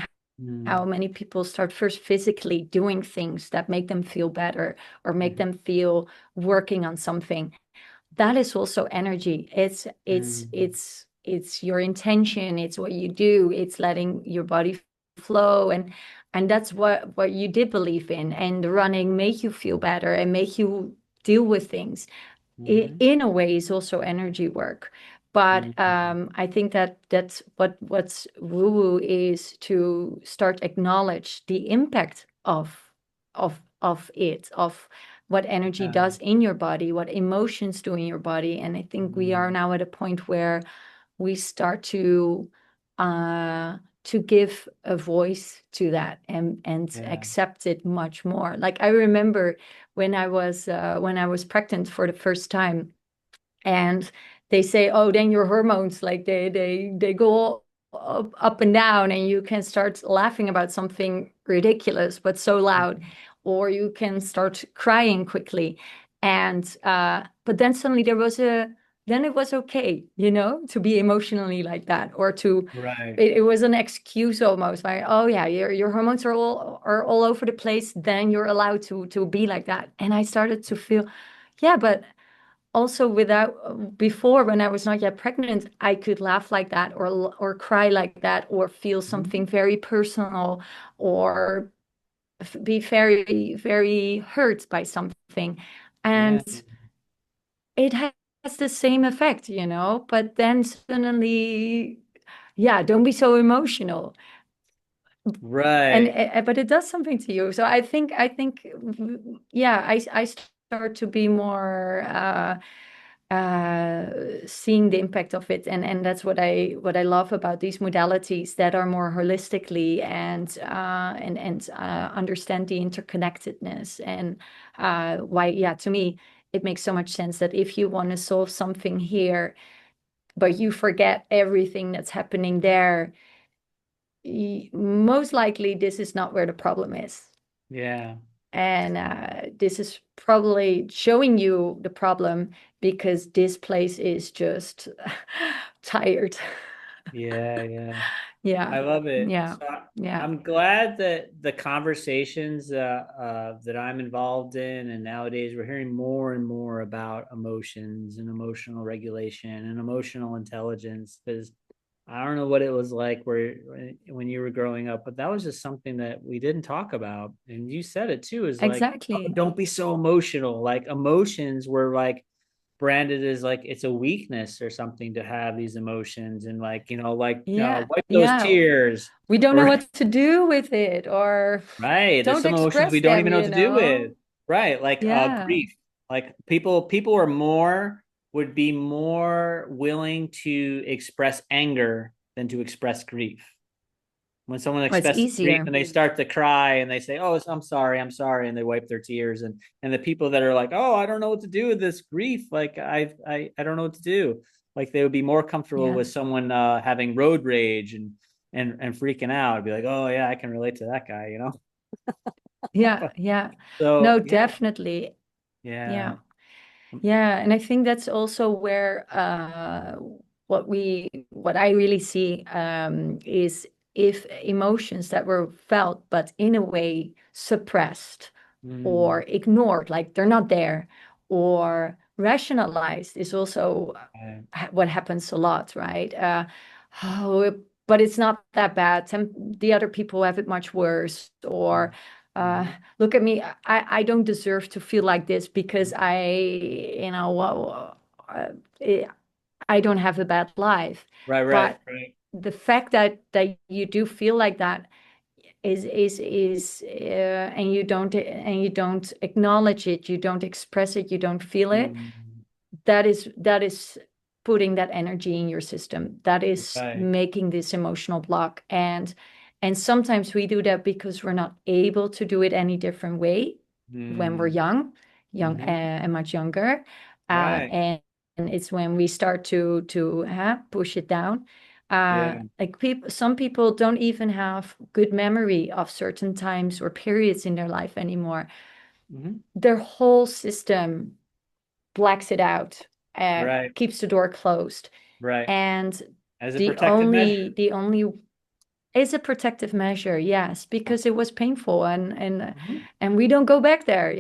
how Mm, many people start first physically doing things that make them feel better or make mhm, them feel working on something. That is also energy. It's your intention, it's what you do, it's letting your body flow, and that's what you did believe in, and running make you feel better and make you deal with things. mhm, In a way is also energy work. But mhm. I think that that's what's woo-woo is to start acknowledge the impact of what energy Yeah. does in your body, what emotions do in your body. And I think we are Mm, now at a point where we start uh to give a voice to that and yeah. accept it much more. Like I remember when I was pregnant for the first time, and they say, oh, then your hormones like they go up and down, and you can start laughing about something ridiculous but so loud, Mhm. or you can start crying quickly. And but then suddenly then it was okay, to be emotionally like that, or to Right. it was an excuse almost, like, oh yeah, your hormones are all over the place, then you're allowed to be like that. And I started to feel, yeah, but also without before, when I was not yet pregnant, I could laugh like that, or cry like that, or feel something Mhm. very personal, or be very very hurt by something, Yeah. and it has the same effect, but then suddenly, yeah, don't be so emotional. And Right. but it does something to you. So I think yeah, I start to be more seeing the impact of it, and that's what I love about these modalities that are more holistically and understand the interconnectedness, and why, yeah, to me it makes so much sense that if you want to solve something here but you forget everything that's happening there, most likely this is not where the problem is. Yeah. And this is probably showing you the problem because this place is just tired. Yeah. Yeah. Yeah, I love it. yeah, So yeah, I'm glad that the conversations that I'm involved in, and nowadays we're hearing more and more about emotions and emotional regulation and emotional intelligence. Because I don't know what it was like when you were growing up, but that was just something that we didn't talk about. And you said it too, is like, oh, exactly. don't be so emotional. Like emotions were like branded as like it's a weakness or something to have these emotions, and like Yeah, wipe those yeah. tears, We don't know or what to do with it, or right, there's don't some emotions we express don't them, even know what to do with, right? Like Yeah, grief. Like people are more would be more willing to express anger than to express grief. When someone well, it's expresses grief easier. and they start to cry and they say, oh, I'm sorry, and they wipe their tears, and the people that are like, oh, I don't know what to do with this grief, like I don't know what to do, like they would be more comfortable Yeah, with someone having road rage and freaking out. I'd be like, oh yeah, I can relate to that guy, yeah, yeah. so No, yeah. definitely. Yeah. Yeah. Yeah, and I think that's also where what I really see is if emotions that were felt but in a way suppressed or Mm, ignored, like they're not there, or rationalized, is also right. what happens a lot, right? Oh, but it's not that bad. The other people have it much worse, or uh, Mhm. look at me. I don't deserve to feel like this because I, you know, uh, I don't have a bad life. Right, right, But right. the fact that you do feel like that is and you don't acknowledge it, you don't express it, you don't feel it, Mm, that is putting that energy in your system, that is right. making this emotional block. And sometimes we do that because we're not able to do it any different way when we're Mm, young, hmm. and much younger, Right. and it's when we start to push it down. Yeah. Like some people don't even have good memory of certain times or periods in their life anymore. Hmm. Their whole system blacks it out, Right, keeps the door closed. right. And As a the protective measure. only is a protective measure, yes, because it was painful, Mhm. and we don't go back there,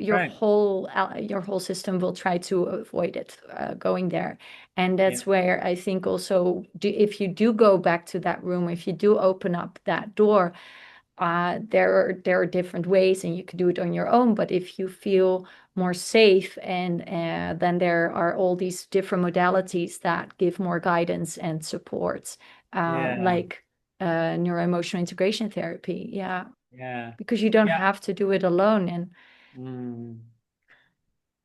Right. your whole system will try to avoid it going there. And Yeah. that's where I think also, if you do go back to that room, if you do open up that door, there are different ways, and you can do it on your own. But if you feel more safe, and then there are all these different modalities that give more guidance and supports, Yeah. like neuro emotional integration therapy. Yeah, Yeah. because you don't Yeah. have to do it alone. And Mm.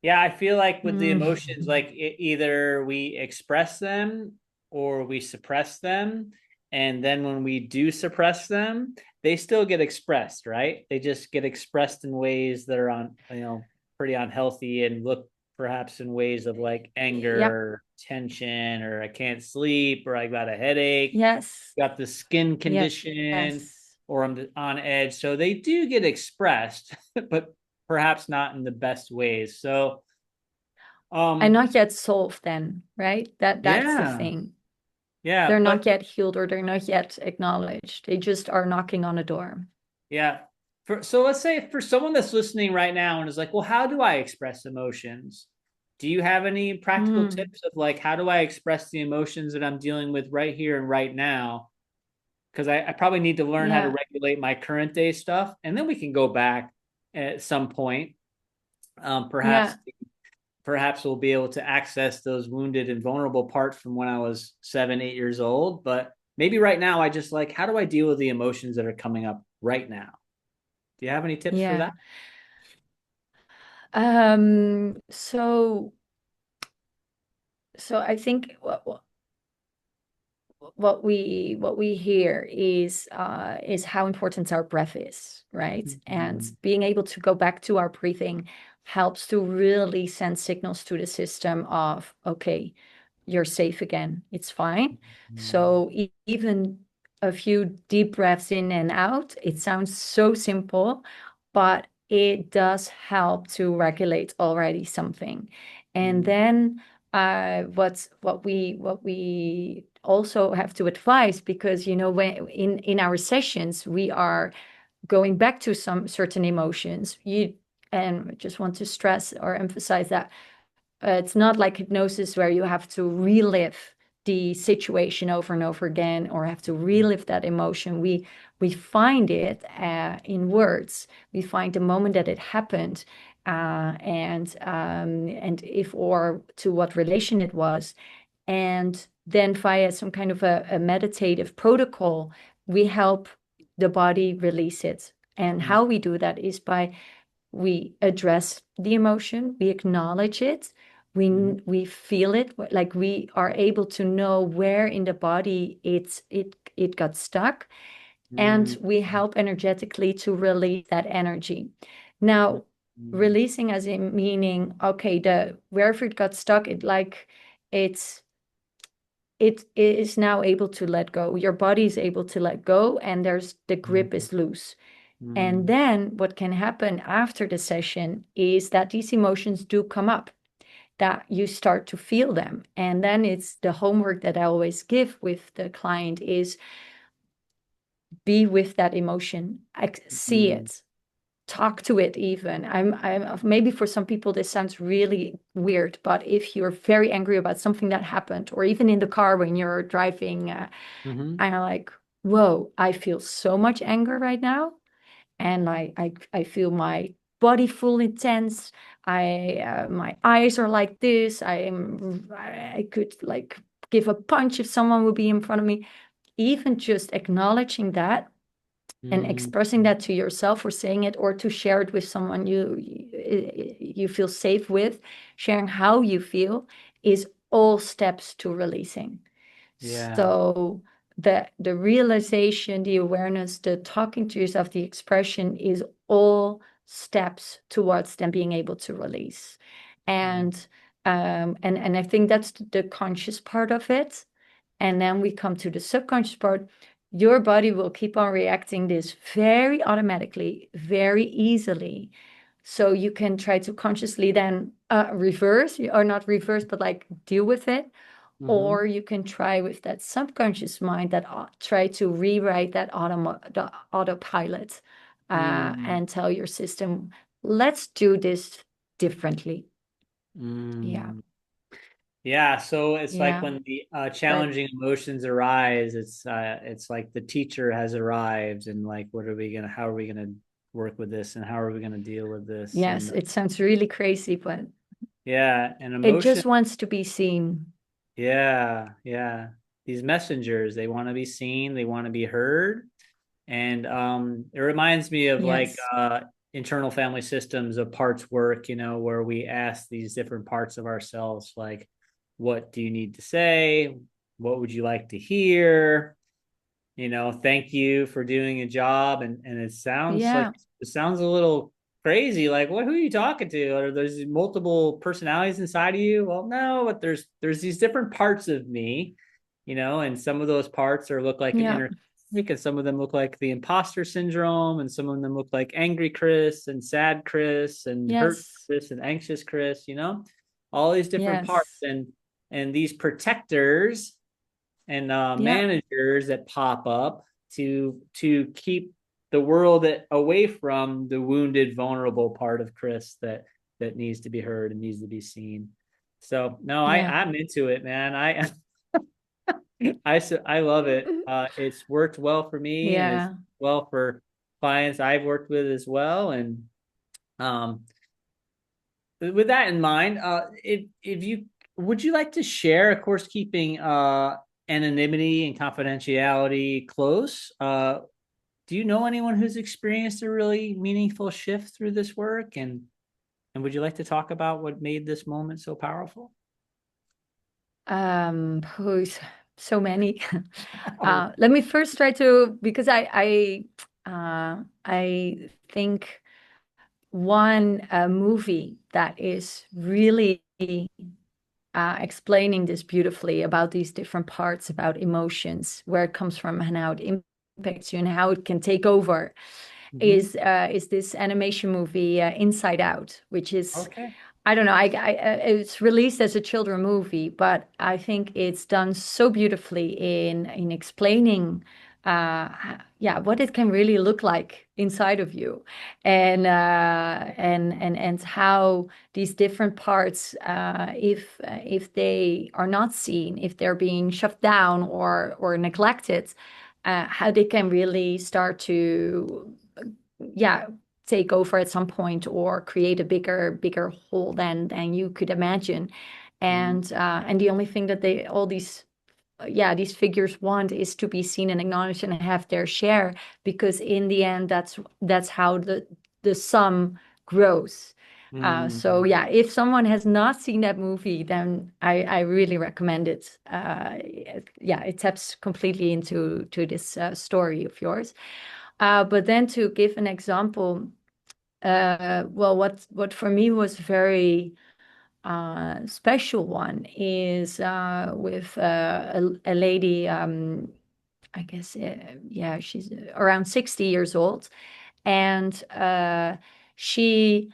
Yeah, I feel like with the mm, emotions, like either we express them or we suppress them. And then when we do suppress them, they still get expressed, right? They just get expressed in ways that are pretty unhealthy and look perhaps in ways of like yep, anger, tension, or I can't sleep, or I got a headache, yes, got the skin condition, yes, or I'm on edge. So they do get expressed, but perhaps not in the best ways. So, and um, not yet solved then, right? That's the yeah, thing. yeah, They're but not yet healed, or they're not yet acknowledged. They just are knocking on a door. yeah. So let's say for someone that's listening right now and is like, well, how do I express emotions? Do you have any practical Mm, tips of like, how do I express the emotions that I'm dealing with right here and right now? Because I probably need to learn how to yeah. regulate my current day stuff. And then we can go back at some point. Perhaps Yeah. perhaps we'll be able to access those wounded and vulnerable parts from when I was 7, 8 years old. But maybe right now, I just like, how do I deal with the emotions that are coming up right now? Do you have any tips for Yeah. that? So I think what we hear is how important our breath is, right? And Mm-hmm. being able to go back to our breathing helps to really send signals to the system of, okay, you're safe again. It's fine. So even a few deep breaths in and out, it sounds so simple, but it does help to regulate already something. And Mm-hmm. then what we also have to advise, because when in our sessions we are going back to some certain emotions, and I just want to stress or emphasize that it's not like hypnosis where you have to relive the situation over and over again, or have to relive that emotion. We find it in words. We find the moment that it happened, and if or to what relation it was, and then via some kind of a meditative protocol, we help the body release it. And how we do that is by we address the emotion, we acknowledge it, we Mm-hmm. we feel it, like we are able to know where in the body it got stuck, and we help energetically to release that energy. Now, releasing as in meaning, okay, the wherever it got stuck, it's it is now able to let go. Your body is able to let go, and there's the grip is loose. And Mm-hmm. then what can happen after the session is that these emotions do come up, that you start to feel them. And then it's the homework that I always give with the client is be with that emotion, see Mm-hmm. it, talk to it even. I'm maybe for some people this sounds really weird, but if you're very angry about something that happened, or even in the car when you're driving, Mm-hmm. I'm like, whoa, I feel so much anger right now. And I feel my body fully tense. My eyes are like this. I could like give a punch if someone would be in front of me. Even just acknowledging that and Mm, expressing that to yourself, or saying it, or to share it with someone you feel safe with, sharing how you feel, is all steps to releasing. yeah. So the realization, the awareness, the talking to yourself, the expression is all steps towards them being able to release. Yeah. And I think that's the conscious part of it. And then we come to the subconscious part. Your body will keep on reacting this very automatically, very easily. So you can try to consciously then reverse, or not reverse, but like deal with it. Mm-hmm. Or you can try with that subconscious mind that try to rewrite that the autopilot, Mm, and tell your system, let's do this differently. Yeah, mm. Yeah, so it's like yeah. when the But challenging emotions arise, it's like the teacher has arrived, and like, how are we gonna work with this, and how are we gonna deal with this? yes, And it sounds really crazy, but yeah, and it emotion, just wants to be seen. yeah, yeah. These messengers, they want to be seen, they want to be heard. And it reminds me of like Yes, internal family systems of parts work, where we ask these different parts of ourselves, like, what do you need to say? What would you like to hear? Thank you for doing a job. And yeah, it sounds a little crazy. Like, who are you talking to? Are there's multiple personalities inside of you? Well, no, but there's these different parts of me, and some of those parts look like an yeah, inner critic, and some of them look like the imposter syndrome, and some of them look like angry Chris and sad Chris and hurt yes, Chris and anxious Chris, all these different parts. yes, And these protectors and yeah, managers that pop up to keep the world away from the wounded, vulnerable part of Chris that needs to be heard and needs to be seen. So no, yeah. I'm into it, man. I love it. It's worked well for me, and it's Yeah. well for clients I've worked with as well. And um, with that in mind, if you would you like to share, of course, keeping anonymity and confidentiality close? Do you know anyone who's experienced a really meaningful shift through this work? And would you like to talk about what made this moment so powerful? Who's so many. Oh, Let me first try to, because I think one movie that is really explaining this beautifully, about these different parts, about emotions, where it comes from and how it impacts you and how it can take over, mm-hmm. is this animation movie, Inside Out, which is, Okay. I don't know, it's released as a children movie, but I think it's done so beautifully in explaining, yeah, what it can really look like inside of you, and how these different parts, if they are not seen, if they're being shoved down or neglected, how they can really start to, yeah, take over at some point, or create a bigger hole than you could imagine. Mm, And the only thing that they all these, yeah, these figures want is to be seen and acknowledged and have their share, because in the end, that's how the sum grows. So mm, yeah, if someone has not seen that movie, then I really recommend it. Yeah, it taps completely into this story of yours. But then, to give an example, well, what for me was very special one is with a lady. I guess, yeah, she's around 60 years old, and she,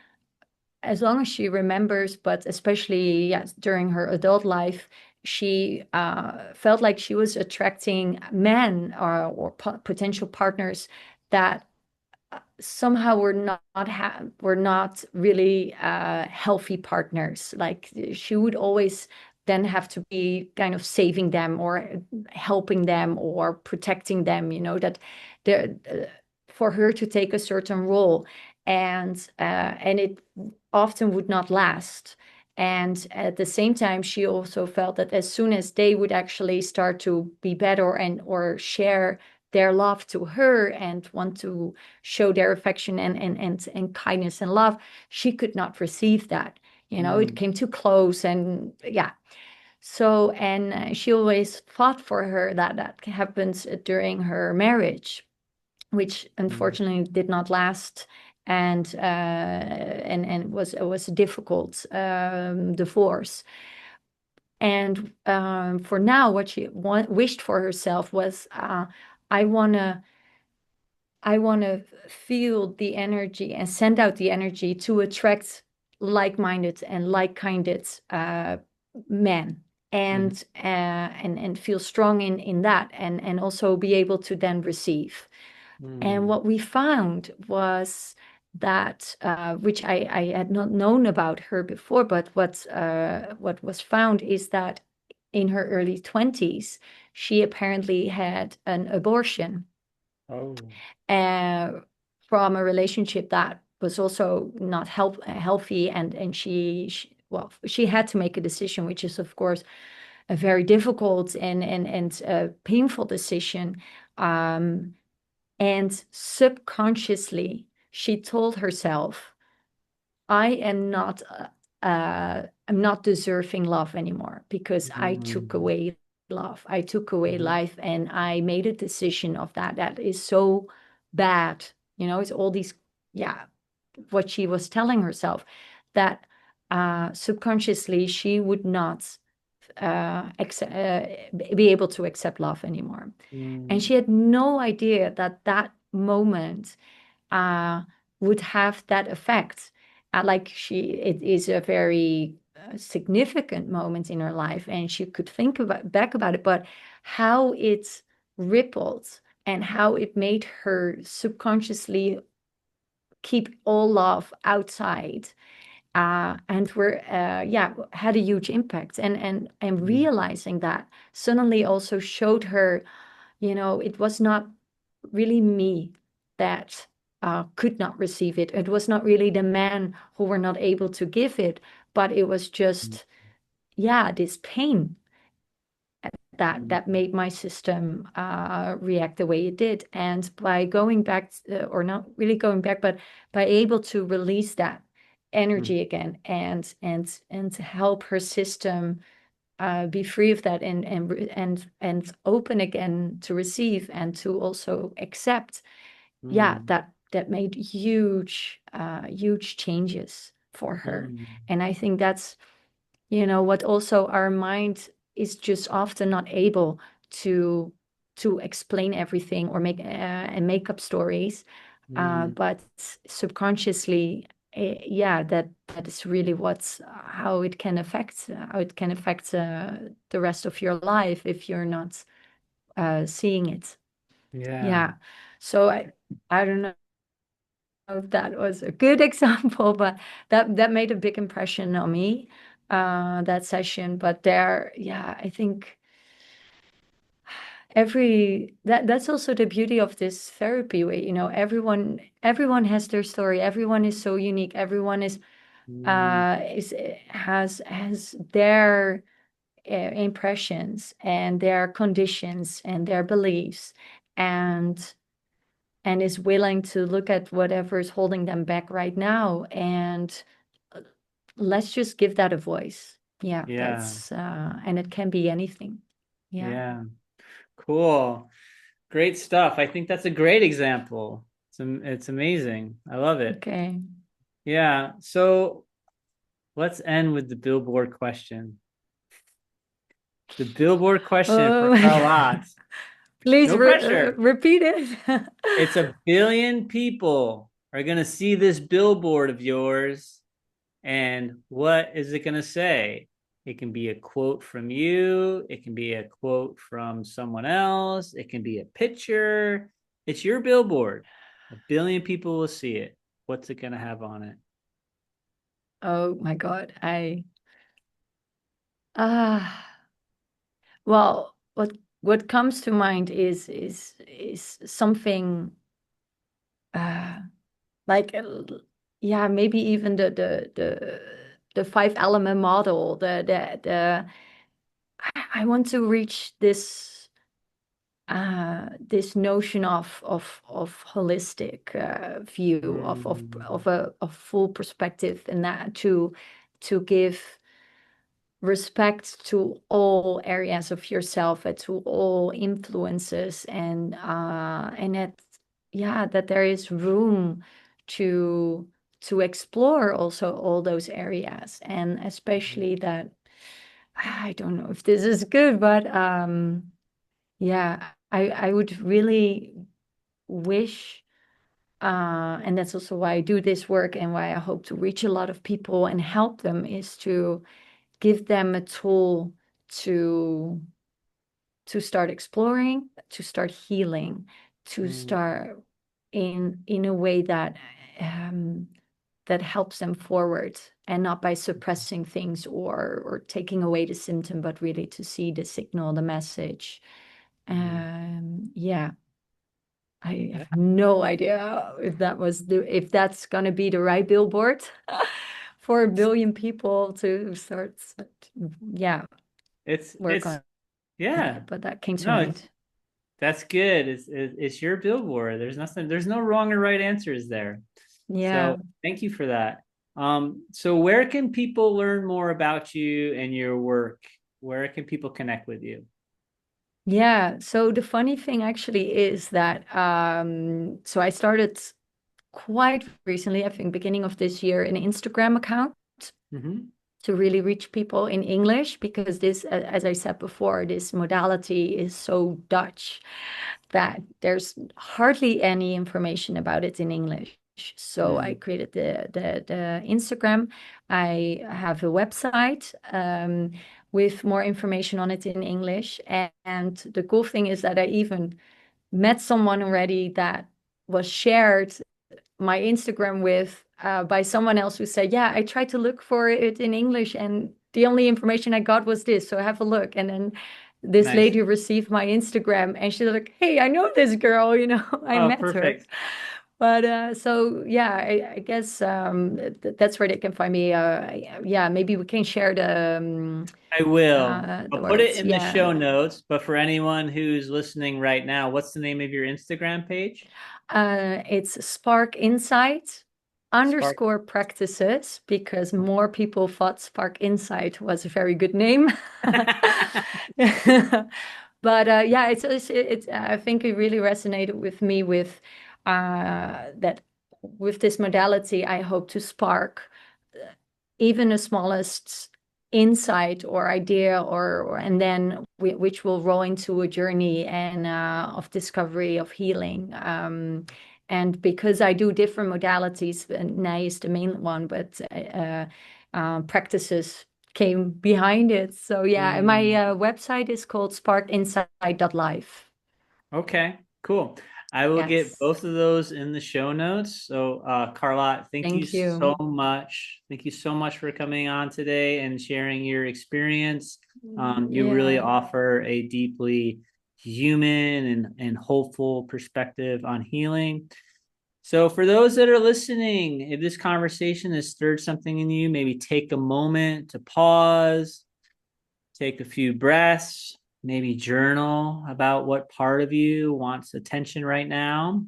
as long as she remembers, but especially, yes, during her adult life, she felt like she was attracting men, or potential partners that somehow were not really healthy partners. Like, she would always then have to be kind of saving them, or helping them, or protecting them, that they're for her to take a certain role, and it often would not last. And at the same time, she also felt that as soon as they would actually start to be better and or share their love to her and want to show their affection and kindness and love, she could not receive that. It came too close, and yeah. So, and she always fought for her that happens during her marriage, which unfortunately did not last, and it was a difficult divorce. And for now, what she wished for herself was, I wanna I wanna feel the energy and send out the energy to attract like-minded and like-kinded men, Mhm. and feel strong in that, and also be able to then receive. And Mm. what we found was that, which I had not known about her before, but what was found is that in her early 20s, she apparently had an abortion, Oh. uh, from a relationship that was also not healthy, and well, she had to make a decision, which is of course a very difficult and painful decision. Um, and subconsciously, she told herself, I'm not deserving love anymore because I took Mm. away love. I took away Mhm. life, and I made a decision of that is so bad. It's all these, yeah, what she was telling herself, that subconsciously she would not be able to accept love anymore. And Mm. she had no idea that that moment uh, would have that effect. It is a very significant moment in her life, and she could think back about it, but how it rippled and how it made her subconsciously keep all love outside, and had a huge impact. And Mm. realizing that suddenly also showed her, it was not really me that could not receive it. It was not really the men who were not able to give it, but it was just, yeah, this pain that Mm. made my system react the way it did. And by going back, or not really going back, but by able to release that Mm. energy again, and to help her system be free of that, and open again to receive and to also accept, yeah, Mm. that made huge changes for her. Mm. And I think that's, what also our mind is just often not able to explain everything, or make up stories, Mm. but subconsciously, yeah, that is really what's how it can affect the rest of your life if you're not seeing it. Yeah. Yeah. So I don't know if that was a good example, but that made a big impression on me, that session. But there, yeah, I think that's also the beauty of this therapy way. Everyone has their story. Everyone is so unique. Everyone Mm. has their impressions and their conditions and their beliefs, and is willing to look at whatever is holding them back right now, and uh, let's just give that a voice. Yeah, Yeah. that's and it can be anything. Yeah. Yeah. Cool. Great stuff. I think that's a great example. It's amazing. I love it. Okay. Yeah. So let's end with the billboard question. The billboard question Oh for my God. Carlot. Please No pressure. repeat it. It's 1 billion people are going to see this billboard of yours. And what is it going to say? It can be a quote from you. It can be a quote from someone else. It can be a picture. It's your billboard. 1 billion people will see it. What's it going to have on it? Oh my God. Ah well, what comes to mind is something uh, like yeah, maybe even the 5 element model, the I want to reach this notion of holistic view Mm, of a full perspective, and that to give respect to all areas of yourself and to all influences, and that, yeah, that there is room to explore also all those areas, and especially that, I don't know if this is good, but yeah, I would really wish, and that's also why I do this work and why I hope to reach a lot of people and help them, is to give them a tool to start exploring, to start healing, to mm, start in a way that that helps them forward, and not by suppressing things or taking away the symptom, but really to see the signal, the message. mm. Yeah, I have no idea if that's gonna be the right billboard for 1 billion people to start, yeah, work It's on yeah. it, but that came to No, it's mind. that's good. It's your billboard. There's no wrong or right answers there. Yeah. So thank you for that. So where can people learn more about you and your work? Where can people connect with you? Yeah. So the funny thing actually is that so I started quite recently, I think beginning of this year, an Instagram account Mm-hmm. to really reach people in English, because this, as I said before, this modality is so Dutch that there's hardly any information about it in English. So I Mm, created the Instagram. I have a website with more information on it in English. And the cool thing is that I even met someone already that was shared my Instagram with by someone else who said, yeah, I tried to look for it in English and the only information I got was this. So have a look. And then this nice. lady received my Instagram and she's like, hey, I know this girl, I Oh, met her. perfect. But so yeah, I guess that's where they can find me. Yeah, maybe we can share I will. the I'll put it words. in the Yeah. show notes, but for anyone who's listening right now, what's the name of your Instagram page? It's Spark Insight Spark. underscore practices, because more people thought Spark Insight was a very good name. But yeah, it's I think it really resonated with me with that with this modality. I hope to spark even the smallest insight or idea, and then which will roll into a journey and of discovery, of healing, and because I do different modalities, and NEI is the main one, but practices came behind it. So yeah, and my Mm. website is called sparkinsight.life. Okay, cool. I will get Yes, both of those in the show notes. So, Carlot, thank you thank so you. much. Thank you so much for coming on today and sharing your experience. You really Yeah. offer a deeply human and hopeful perspective on healing. So, for those that are listening, if this conversation has stirred something in you, maybe take a moment to pause, take a few breaths, maybe journal about what part of you wants attention right now.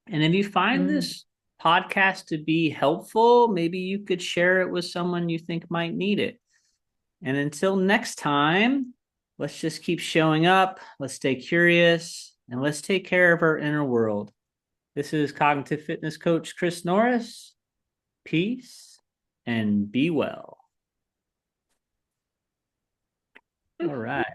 And if you find Mm. this podcast to be helpful, maybe you could share it with someone you think might need it. And until next time, let's just keep showing up. Let's stay curious and let's take care of our inner world. This is cognitive fitness coach Chris Norris. Peace and be well. All right.